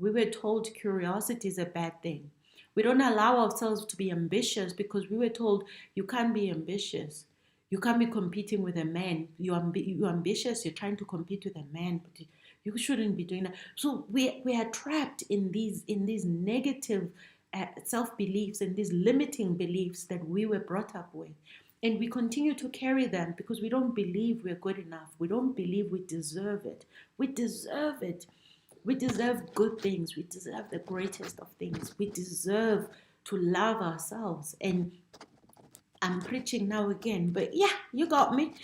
we were told curiosity is a bad thing. We don't allow ourselves to be ambitious because we were told you can't be ambitious. You can't be competing with a man. You're ambitious. You're trying to compete with a man, but you shouldn't be doing that. So we are trapped in these negative self-beliefs and these limiting beliefs that we were brought up with. And we continue to carry them because we don't believe we're good enough. We don't believe we deserve it. We deserve it. We deserve good things. We deserve the greatest of things. We deserve to love ourselves. And I'm preaching now again, but yeah, you got me.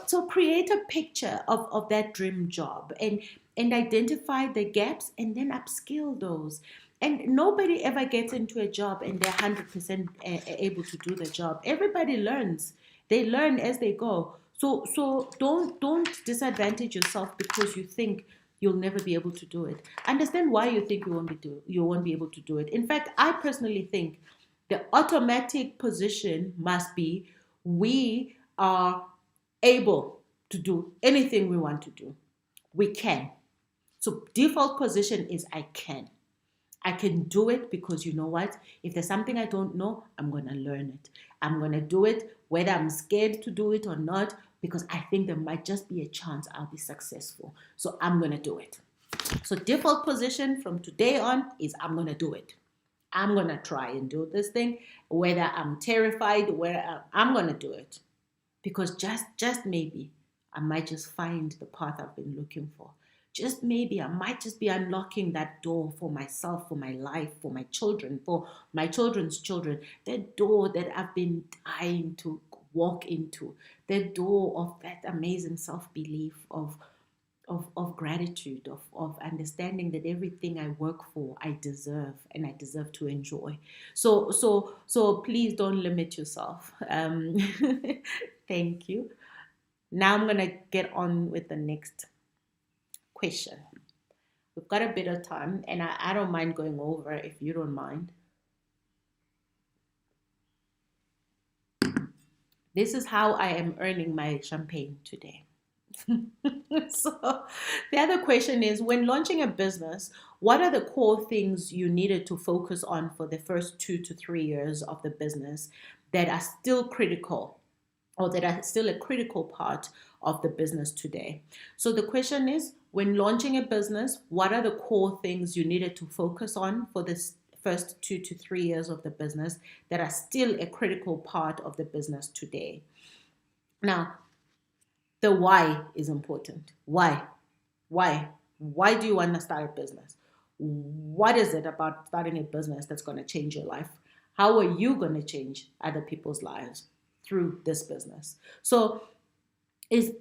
So create a picture of that dream job and identify the gaps and then upskill those. And nobody ever gets into a job and they're 100% able to do the job. Everybody learns. They learn as they go. So don't disadvantage yourself because you think you'll never be able to do it. Understand why you think you won't be able to do it. In fact, I personally think the automatic position must be we are able to do anything we want to do. We can. So default position is I can. I can do it because you know what? If there's something I don't know, I'm going to learn it. I'm going to do it whether I'm scared to do it or not, because I think there might just be a chance I'll be successful. So I'm going to do it. So default position from today on is I'm going to do it. I'm going to try and do this thing, whether I'm terrified, whether I'm going to do it. Because just maybe I might just find the path I've been looking for. just maybe I might just be unlocking that door for myself, for my life, for my children, for my children's children, that door that I've been dying to walk into, the door of that amazing self-belief, of gratitude, of understanding that everything I work for, I deserve, and I deserve to enjoy. So please don't limit yourself. Thank you. Now I'm gonna get on with the next question. We've got a bit of time, and I don't mind going over if you don't mind. This is how I am earning my champagne today. So the other question is, when launching a business, what are the core things you needed to focus on for the first 2 to 3 years of the business that are still critical, or that are still a critical part of the business today? So the question is, when launching a business, what are the core things you needed to focus on for this first 2 to 3 years of the business that are still a critical part of the business today? Now, the why is important. Why? Why? Why do you want to start a business? What is it about starting a business that's going to change your life? How are you going to change other people's lives through this business? So,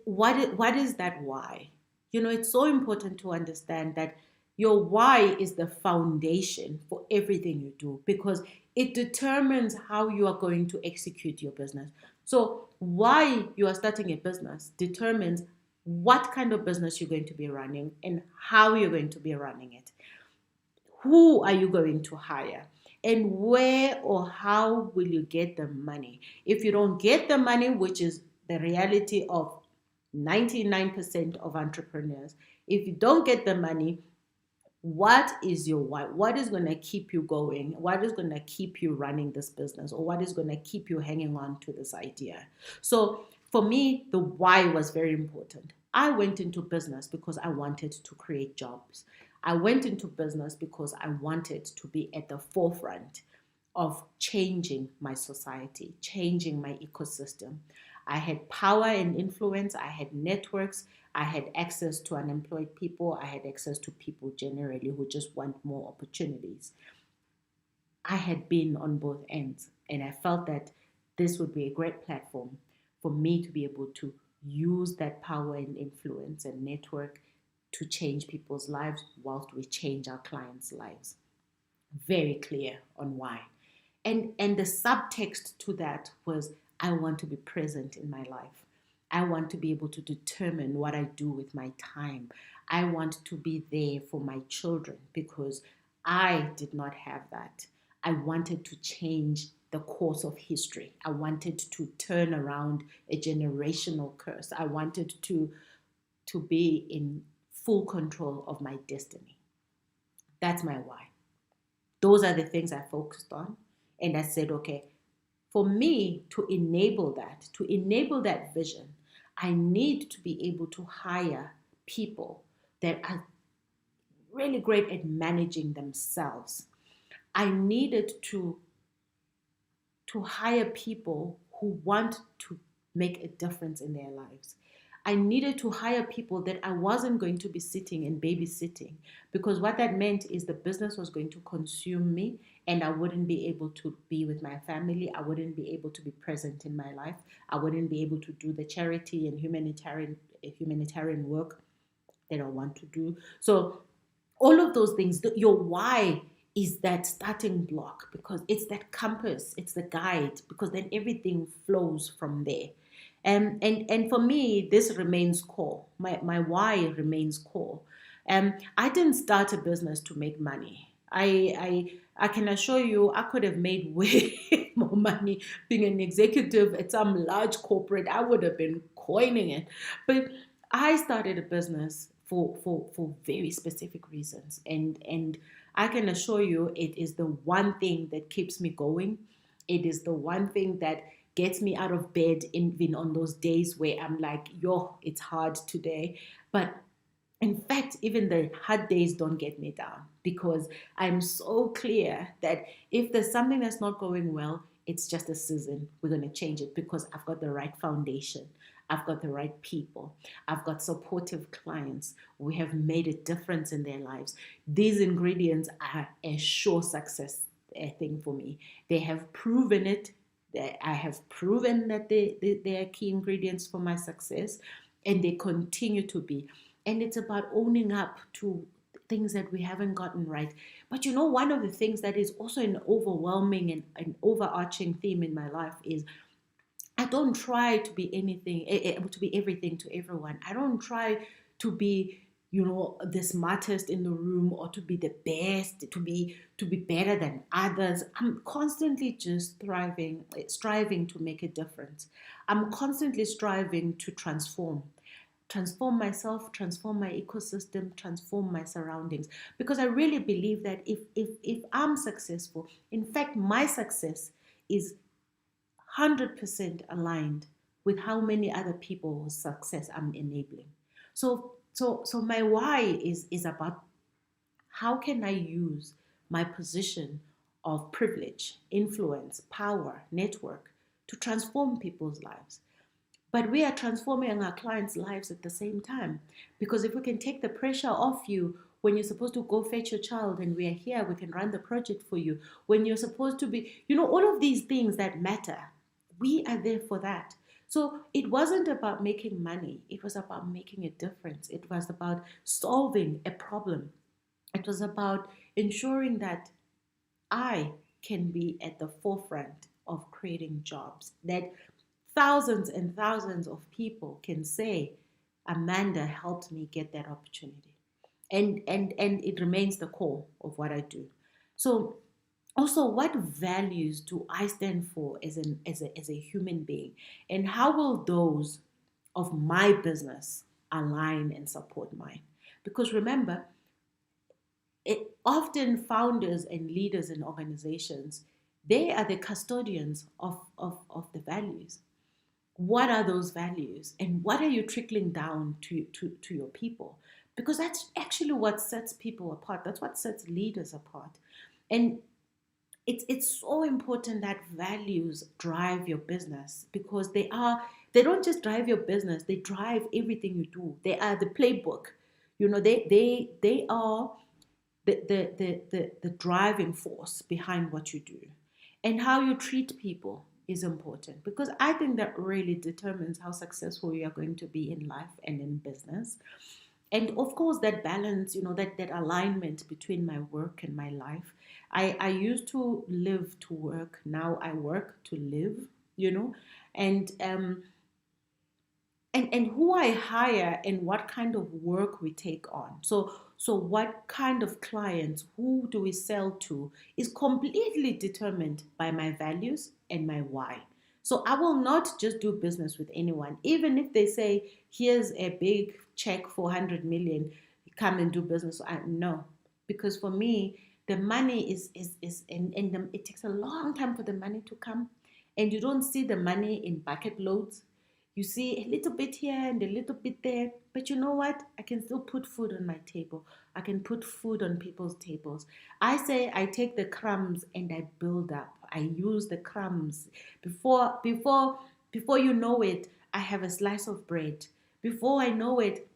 what is that why? It's so important to understand that your why is the foundation for everything you do, because it determines how you are going to execute your business. So why you are starting a business determines what kind of business you're going to be running and how you're going to be running it. Who are you going to hire? And where or how will you get the money? If you don't get the money, which is the reality of 99% of entrepreneurs, if you don't get the money, what is your why? What is going to keep you going? What is going to keep you running this business? Or what is going to keep you hanging on to this idea? So for me, the why was very important. I went into business because I wanted to create jobs. I went into business because I wanted to be at the forefront of changing my society, changing my ecosystem. I had power and influence. I had networks. I had access to unemployed people. I had access to people generally who just want more opportunities. I had been on both ends, and I felt that this would be a great platform for me to be able to use that power and influence and network to change people's lives whilst we change our clients' lives. Very clear on why. And the subtext to that was, I want to be present in my life. I want to be able to determine what I do with my time. I want to be there for my children because I did not have that. I wanted to change the course of history. I wanted to turn around a generational curse. I wanted to be in full control of my destiny. That's my why. Those are the things I focused on. And I said, okay, for me to enable that vision, I need to be able to hire people that are really great at managing themselves. I needed to hire people who want to make a difference in their lives. I needed to hire people that I wasn't going to be sitting and babysitting, because what that meant is the business was going to consume me and I wouldn't be able to be with my family. I wouldn't be able to be present in my life. I wouldn't be able to do the charity and humanitarian work that I want to do. So all of those things, your why is that starting block, because it's that compass, it's the guide, because then everything flows from there. And for me, this remains core. My why remains core. I didn't start a business to make money. I can assure you, I could have made way more money being an executive at some large corporate. I would have been coining it. But I started a business for very specific reasons. And I can assure you, it is the one thing that keeps me going. It is the one thing that gets me out of bed even on those days where I'm like, yo, it's hard today. But in fact, even the hard days don't get me down, because I'm so clear that if there's something that's not going well, it's just a season. We're going to change it because I've got the right foundation. I've got the right people. I've got supportive clients. We have made a difference in their lives. These ingredients are a sure success thing for me. They have proven it. I have proven that they are key ingredients for my success, and they continue to be. And it's about owning up to things that we haven't gotten right. But one of the things that is also an overwhelming and an overarching theme in my life is I don't try to be anything, to be everything to everyone. I don't try to be, the smartest in the room, or to be the best, to be better than others. I'm constantly just striving to make a difference. I'm constantly striving to transform myself, transform my ecosystem, transform my surroundings. Because I really believe that if I'm successful, in fact, my success is 100% aligned with how many other people's success I'm enabling. So my why is about how can I use my position of privilege, influence, power, network to transform people's lives. But we are transforming our clients' lives at the same time. Because if we can take the pressure off you when you're supposed to go fetch your child and we are here, we can run the project for you. When you're supposed to be, all of these things that matter, we are there for that. So it wasn't about making money, it was about making a difference. It was about solving a problem. It was about ensuring that I can be at the forefront of creating jobs, that thousands and thousands of people can say, Amanda helped me get that opportunity. And it remains the core of what I do. So also, what values do I stand for as a human being? And how will those of my business align and support mine? Because remember, often founders and leaders in organizations, they are the custodians of the values. What are those values, and what are you trickling down to your people? Because that's actually what sets people apart. That's what sets leaders apart. And it's so important that values drive your business, because they don't just drive your business, they drive everything you do. They are the playbook. They are the driving force behind what you do. And how you treat people is important, because I think that really determines how successful you are going to be in life and in business. And of course, that balance, that alignment between my work and my life. I used to live to work. Now I work to live, and and who I hire and what kind of work we take on. So what kind of clients, who do we sell to, is completely determined by my values and my why. So I will not just do business with anyone, even if they say, here's a big check for 100 million, come and do business. No, because for me, the money is it takes a long time for the money to come, and you don't see the money in bucket loads. You see a little bit here and a little bit there, but you know what? I can still put food on my table. I can put food on people's tables. I say I take the crumbs and I build up. I use the crumbs. Before you know it, I have a slice of bread. Before I know it,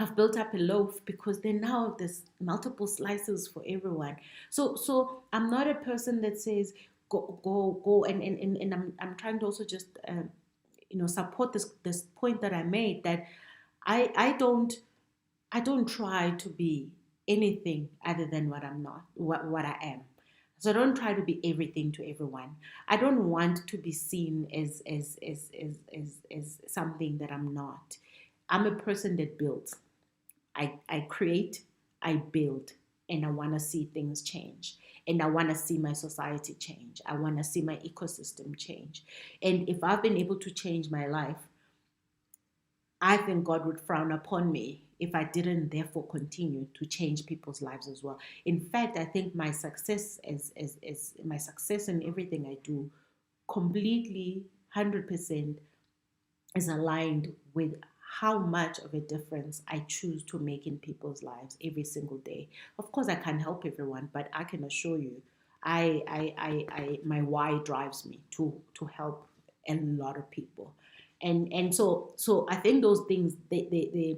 I've built up a loaf, because then now there's multiple slices for everyone. So I'm not a person that says go, and I'm trying to also just support this point that I made, that I don't try to be anything other than what I'm not, what I am. So I don't try to be everything to everyone. I don't want to be seen as something that I'm not. I'm a person that builds. I create, I build, and I want to see things change. And I want to see my society change. I want to see my ecosystem change. And if I've been able to change my life, I think God would frown upon me if I didn't therefore continue to change people's lives as well. In fact, I think my success is my success in everything I do completely 100% is aligned with how much of a difference I choose to make in people's lives every single day. Of course, I can't help everyone, but I can assure you, my why drives me to help a lot of people. And so I think those things, they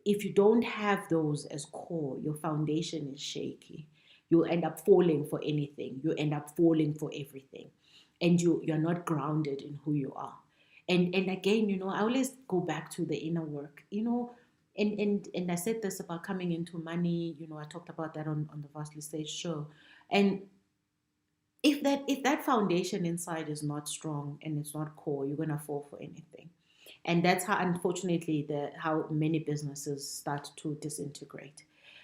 if you don't have those as core, your foundation is shaky. You end up falling for anything. You end up falling for everything, and you're not grounded in who you are. And again, I always go back to the inner work. And I said this about coming into money. I talked about that on the Vastly Stage show. And if that foundation inside is not strong and it's not core, you're gonna fall for anything. And that's how, unfortunately, how many businesses start to disintegrate.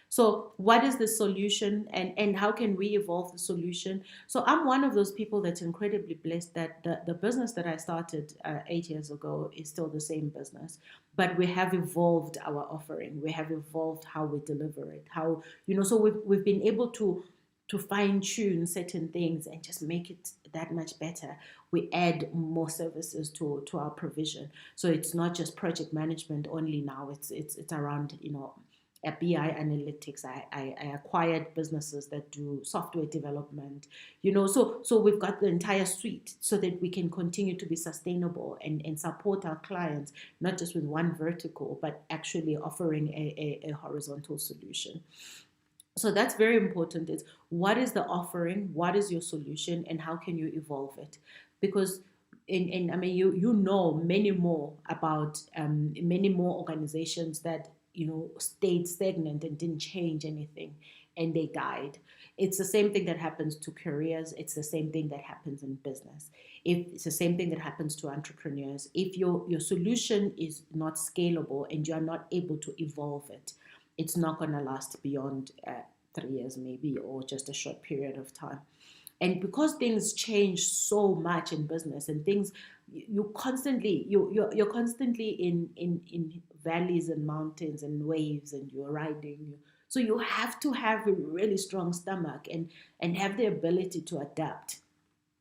So what is the solution, and how can we evolve the solution? So I'm one of those people that's incredibly blessed that the business that I started 8 years ago is still the same business, but we have evolved our offering. We have evolved how we deliver it, so we've been able to fine tune certain things and just make it that much better. We add more services to our provision. So it's not just project management only now. It's around, a BI analytics. I acquired businesses that do software development, so we've got the entire suite so that we can continue to be sustainable and support our clients, not just with one vertical, but actually offering a horizontal solution. So that's very important. Is what is the offering, what is your solution, and how can you evolve it? Because I mean, you know many more about many more organizations that stayed stagnant and didn't change anything, and they died. It's the same thing that happens to careers. It's the same thing that happens in business. It's the same thing that happens to entrepreneurs. If your solution is not scalable and you are not able to evolve it, it's not going to last beyond 3 years maybe, or just a short period of time. And because things change so much in business, and things you're constantly in valleys and mountains and waves, and you're riding, so you have to have a really strong stomach and have the ability to adapt,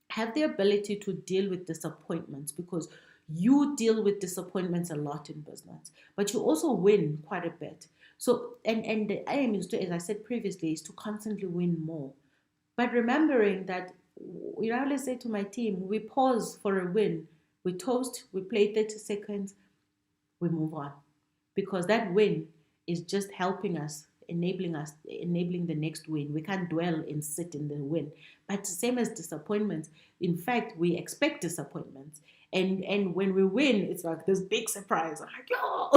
have the ability to deal with disappointments, because you deal with disappointments a lot in business, but you also win quite a bit. So, and the aim is to, as I said previously, is to constantly win more. But remembering that, I always say to my team, we pause for a win, we toast, we play 30 seconds, we move on. Because that win is just helping us, enabling the next win. We can't dwell and sit in the win. But the same as disappointments, in fact, we expect disappointments. And when we win, it's like this big surprise. Like, yo!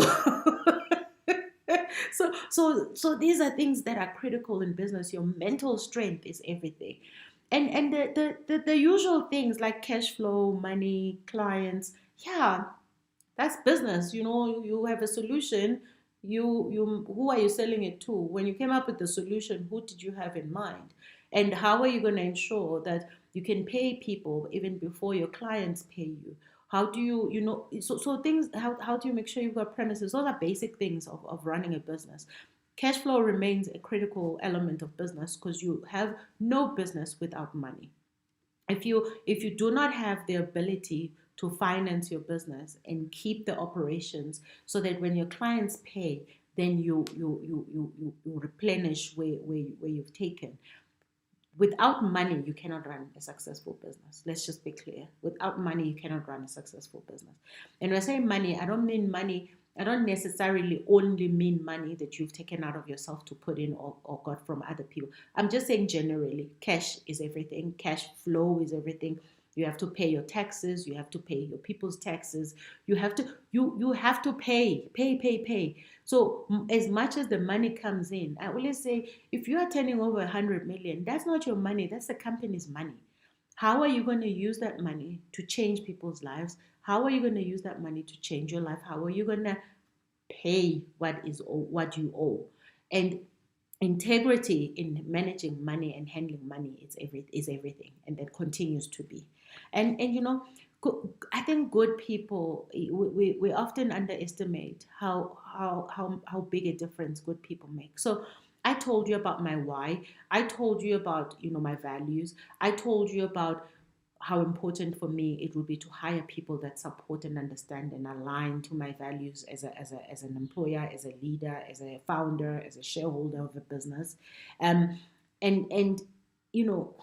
So these are things that are critical in business. Your mental strength is everything. And the usual things like cash flow, money, clients, yeah, that's business. You have a solution. You who are you selling it to? When you came up with the solution, who did you have in mind? And how are you going to ensure that you can pay people even before your clients pay you? How do so things, how do you make sure you've got premises? Those are basic things of running a business. Cash flow remains a critical element of business, because you have no business without money. If you do not have the ability to finance your business and keep the operations, so that when your clients pay, then you replenish where you've taken. Without money, you cannot run a successful business. Let's just be clear. Without money, you cannot run a successful business. And when I say money, I don't mean money. I don't necessarily only mean money that you've taken out of yourself to put in, or got from other people. I'm just saying generally, cash is everything. Cash flow is everything. You have to pay your taxes. You have to pay your people's taxes. You have to pay. So as much as the money comes in, I always say, if you are turning over 100 million, that's not your money. That's the company's money. How are you going to use that money to change people's lives? How are you going to use that money to change your life? How are you going to pay what you owe? And integrity in managing money and handling money is everything, and that continues to be. And I think good people, we often underestimate how big a difference good people make. So I told you about my why. I told you about my values. I told you about how important for me it would be to hire people that support and understand and align to my values as an employer, as a leader, as a founder, as a shareholder of a business. And you know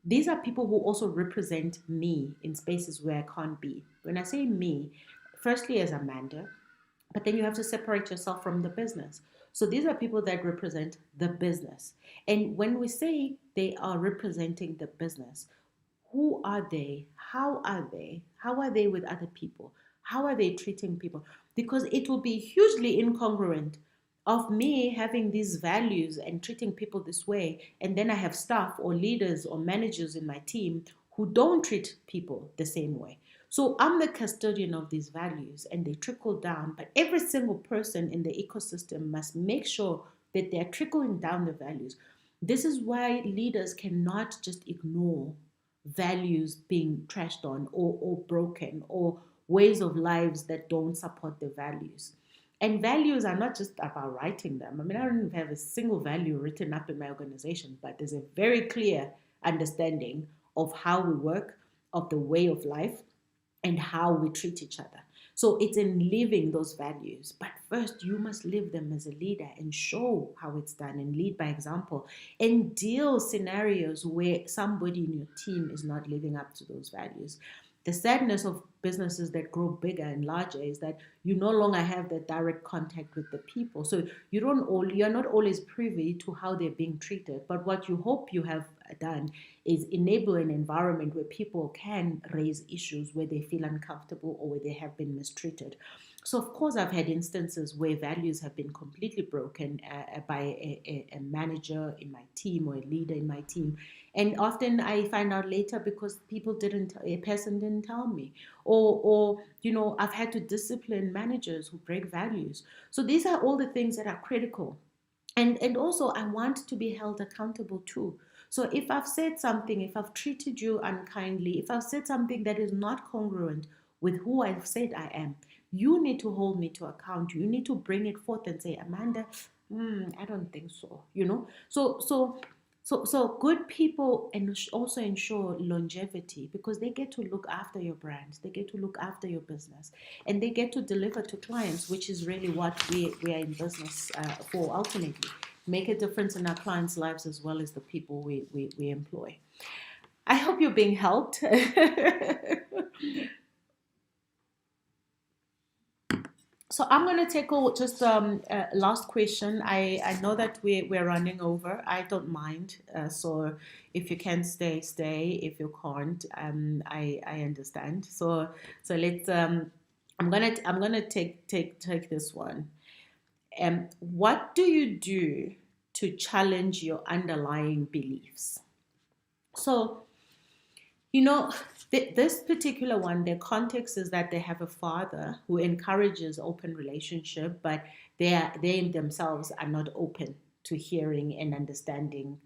These are people who also represent me in spaces where I can't be. When I say me, firstly as Amanda, but then you have to separate yourself from the business. So these are people that represent the business. And when we say they are representing the business, who are they? How are they? How are they with other people? How are they treating people? Because it will be hugely incongruent of me having these values and treating people this way, and then I have staff or leaders or managers in my team who don't treat people the same way. So I'm the custodian of these values and they trickle down, but every single person in the ecosystem must make sure that they're trickling down the values. This is why leaders cannot just ignore values being trashed on or broken, or ways of lives that don't support the values. And values are not just about writing them. I mean, I don't have a single value written up in my organization, but there's a very clear understanding of how we work, of the way of life, and how we treat each other. So it's in living those values. But first, you must live them as a leader and show how it's done and lead by example and deal scenarios where somebody in your team is not living up to those values. The sadness of businesses that grow bigger and larger is that you no longer have that direct contact with the people. So you're not always privy to how they're being treated. But what you hope you have done is enable an environment where people can raise issues where they feel uncomfortable or where they have been mistreated. So, of course, I've had instances where values have been completely broken by a manager in my team or a leader in my team. And often I find out later because a person didn't tell me. Or I've had to discipline managers who break values. So these are all the things that are critical. And also, I want to be held accountable too. So if I've said something, if I've treated you unkindly, if I've said something that is not congruent with who I've said I am, you need to hold me to account. You need to bring it forth and say, Amanda, I don't think so. So good people and also ensure longevity because they get to look after your brand, they get to look after your business, and they get to deliver to clients, which is really what we are in business for ultimately. Make a difference in our clients' lives as well as the people we employ. I hope you're being helped. So I'm going to tackle just last question. I know that we're running over. I don't mind. So if you can stay, stay. If you can't, I understand. So let's. I'm gonna take this one. What do you do to challenge your underlying beliefs? So this particular one, their context is that they have a father who encourages open relationship, but they themselves are not open to hearing and understanding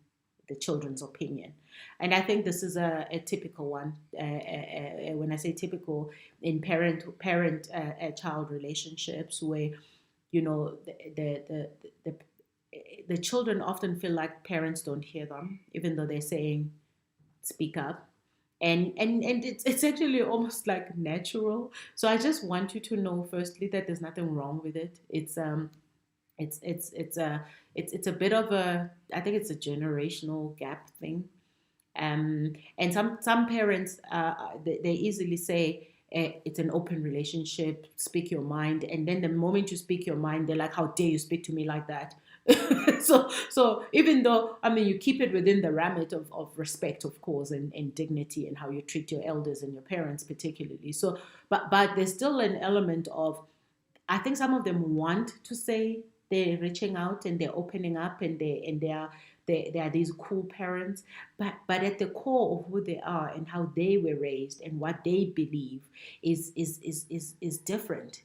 the children's opinion. And I think this is a typical one. When I say typical, in parent-child relationships, where the children often feel like parents don't hear them, even though they're saying, "Speak up." And it's actually almost like natural. So I just want you to know firstly that there's nothing wrong with it. It's a bit of a, I think it's a generational gap thing. And some parents they easily say, it's an open relationship, speak your mind, and then the moment you speak your mind, they're like, how dare you speak to me like that? So even though, I mean, you keep it within the remit of respect, of course, and dignity, and how you treat your elders and your parents particularly. So but there's still an element of, I think some of them want to say they're reaching out and they're opening up and they are these cool parents, but at the core of who they are and how they were raised and what they believe is different.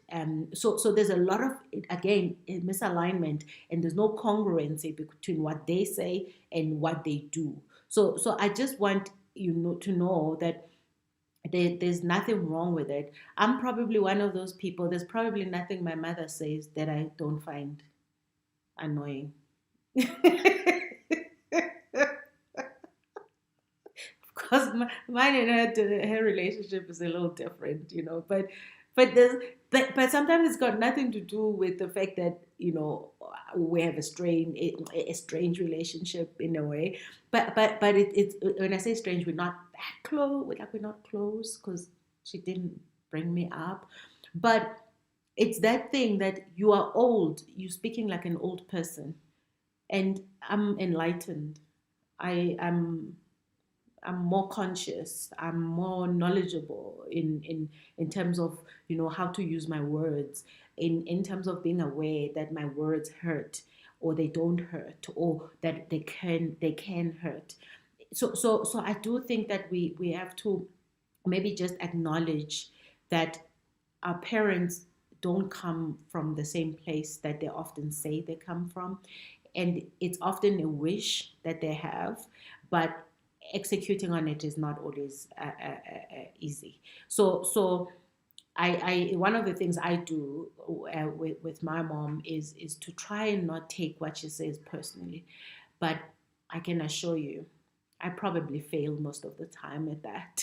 So there's a lot of, again, misalignment, and there's no congruency between what they say and what they do. So I just want to know that there's nothing wrong with it. I'm probably one of those people. There's probably nothing my mother says that I don't find annoying. Because mine and her relationship is a little different, but but there's but sometimes it's got nothing to do with the fact that we have a strange relationship in a way. But it's when I say strange, we're not that close. We're not close because she didn't bring me up. But it's that thing that you are old. You're speaking like an old person, and I'm enlightened. I'm more conscious. I'm more knowledgeable in terms of how to use my words. In terms of being aware that my words hurt, or they don't hurt, or that they can hurt. So I do think that we have to maybe just acknowledge that our parents don't come from the same place that they often say they come from, and it's often a wish that they have, but executing on it is not always easy. So I one of the things I do with my mom is to try and not take what she says personally, but I can assure you, I probably fail most of the time at that.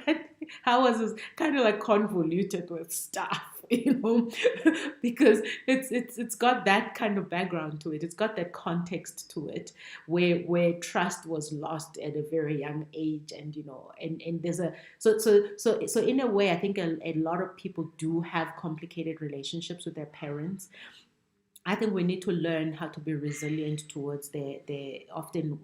But I was kind of like convoluted with stuff, because it's got that kind of background to it. It's got that context to it, where trust was lost at a very young age, and there's a so in a way, I think a lot of people do have complicated relationships with their parents. I think we need to learn how to be resilient towards their often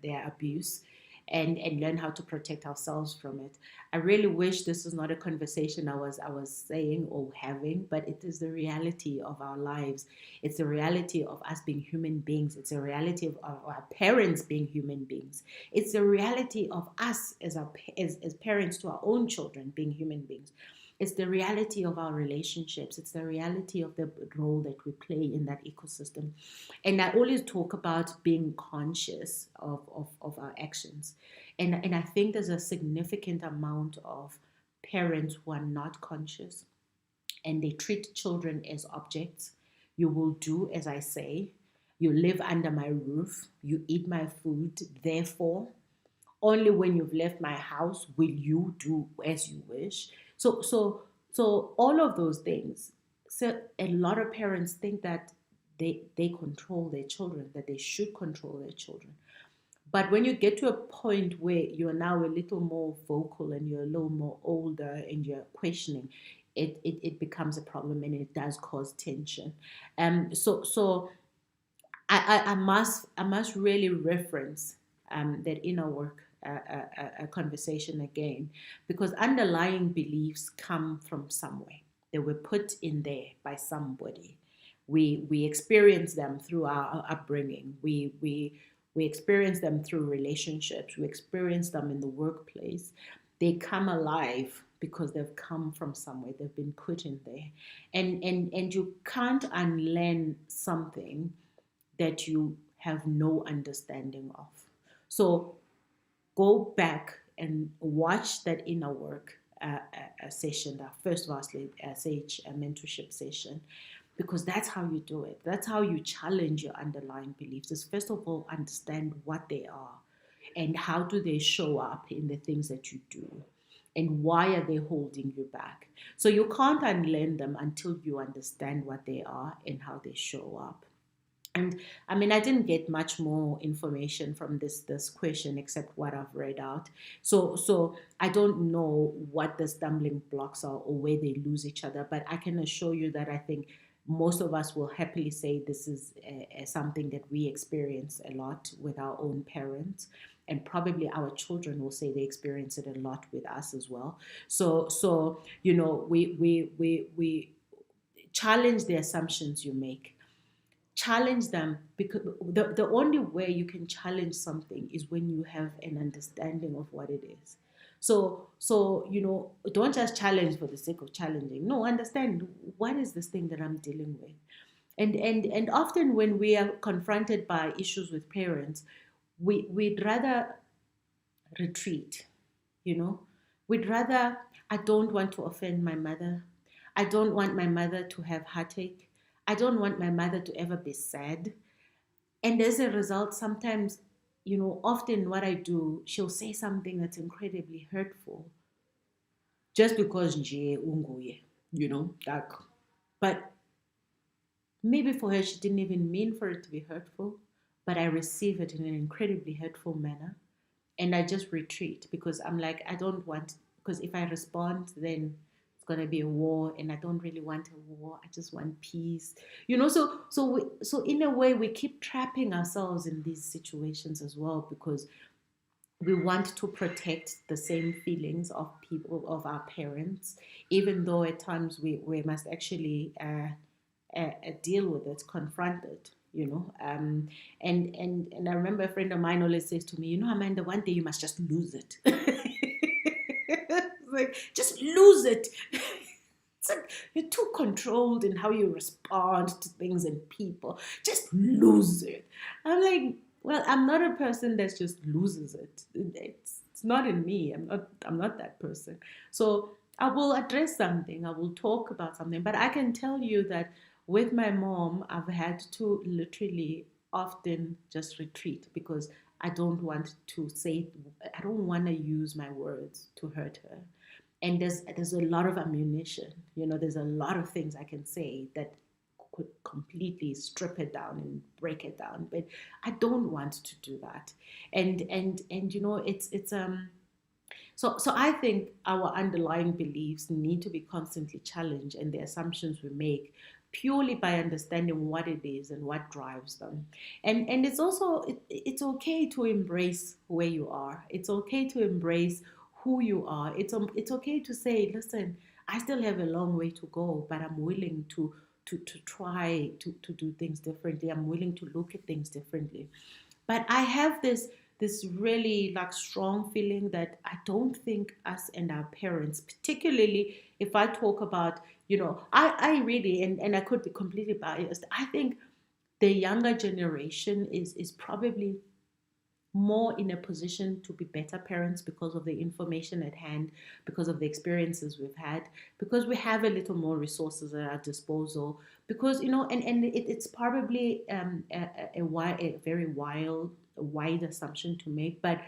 their abuse, and learn how to protect ourselves from it. I really wish this was not a conversation I was saying or having, but it is the reality of our lives. It's the reality of us being human beings. It's the reality of our parents being human beings. It's the reality of us as parents to our own children being human beings. It's the reality of our relationships. It's the reality of the role that we play in that ecosystem. And I always talk about being conscious of our actions. And I think there's a significant amount of parents who are not conscious, and they treat children as objects. You will do as I say. You live under my roof. You eat my food. Therefore, only when you've left my house will you do as you wish. So all of those things. So a lot of parents think that they control their children, that they should control their children. But when you get to a point where you're now a little more vocal and you're a little more older and you're questioning, it becomes a problem, and it does cause tension. So I must really reference that inner work a conversation again, because underlying beliefs come from somewhere. They were put in there by somebody. We experience them through our upbringing. We experience them through relationships. We experience them in the workplace. They come alive because they've come from somewhere. They've been put in there, and you can't unlearn something that you have no understanding of. So go back and watch that inner work session, that first VASTLY Sage mentorship session, because that's how you do it. That's how you challenge your underlying beliefs. Is first of all understand what they are, and how do they show up in the things that you do, and why are they holding you back. So you can't unlearn them until you understand what they are and how they show up. And I mean, I didn't get much more information from this question except what I've read out. So I don't know what the stumbling blocks are or where they lose each other, but I can assure you that I think most of us will happily say this is something that we experience a lot with our own parents, and probably our children will say they experience it a lot with us as well. So we challenge the assumptions you make. Challenge them, because the only way you can challenge something is when you have an understanding of what it is. So don't just challenge for the sake of challenging. No, understand, what is this thing that I'm dealing with. And often when we are confronted by issues with parents, we'd rather retreat. We'd rather, I don't want to offend my mother. I don't want my mother to have heartache. I don't want my mother to ever be sad. And as a result, sometimes, often what I do, she'll say something that's incredibly hurtful. just because nje unguye, like, but maybe for her she didn't even mean for it to be hurtful, but I receive it in an incredibly hurtful manner, and I just retreat because I'm like, I don't want, because if I respond, then it's gonna be a war, and I don't really want a war. I just want peace, so in a way, we keep trapping ourselves in these situations as well because we want to protect the same feelings of people, of our parents, even though at times we must actually deal with it, confront it, and I remember a friend of mine always says to me, Amanda, one day you must just lose it. Like, just lose it. It's like you're too controlled in how you respond to things and people. Just lose it. I'm like, well, I'm not a person that just loses it. It's not in me. I'm not that person. So I will address something. I will talk about something. But I can tell you that with my mom, I've had to literally often just retreat because I don't want to say, I don't want to use my words to hurt her. And there's a lot of ammunition. There's a lot of things I can say that could completely strip it down and break it down, but I don't want to do that. And it's so I think our underlying beliefs need to be constantly challenged, and the assumptions we make purely by understanding what it is and what drives them. And it's also it's okay to embrace where you are. It's okay to embrace who you are. It's okay to say, listen, I still have a long way to go, but I'm willing to try to do things differently. I'm willing to look at things differently. But I have this really like strong feeling that I don't think us and our parents, particularly if I talk about, I really, and I could be completely biased, I think the younger generation is probably more in a position to be better parents because of the information at hand, because of the experiences we've had, because we have a little more resources at our disposal, because it's probably a very wide assumption to make, but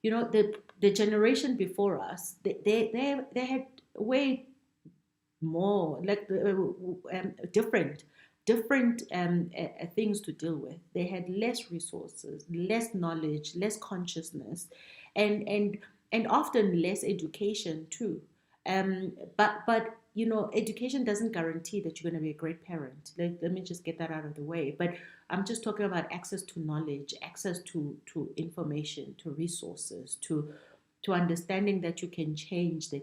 the generation before us, they had way more like different things to deal with. They had less resources, less knowledge, less consciousness, and and and often less education too. But education doesn't guarantee that you're going to be a great parent. Let me just get that out of the way. But I'm just talking about access to knowledge, access to information, to resources, to understanding that you can change, that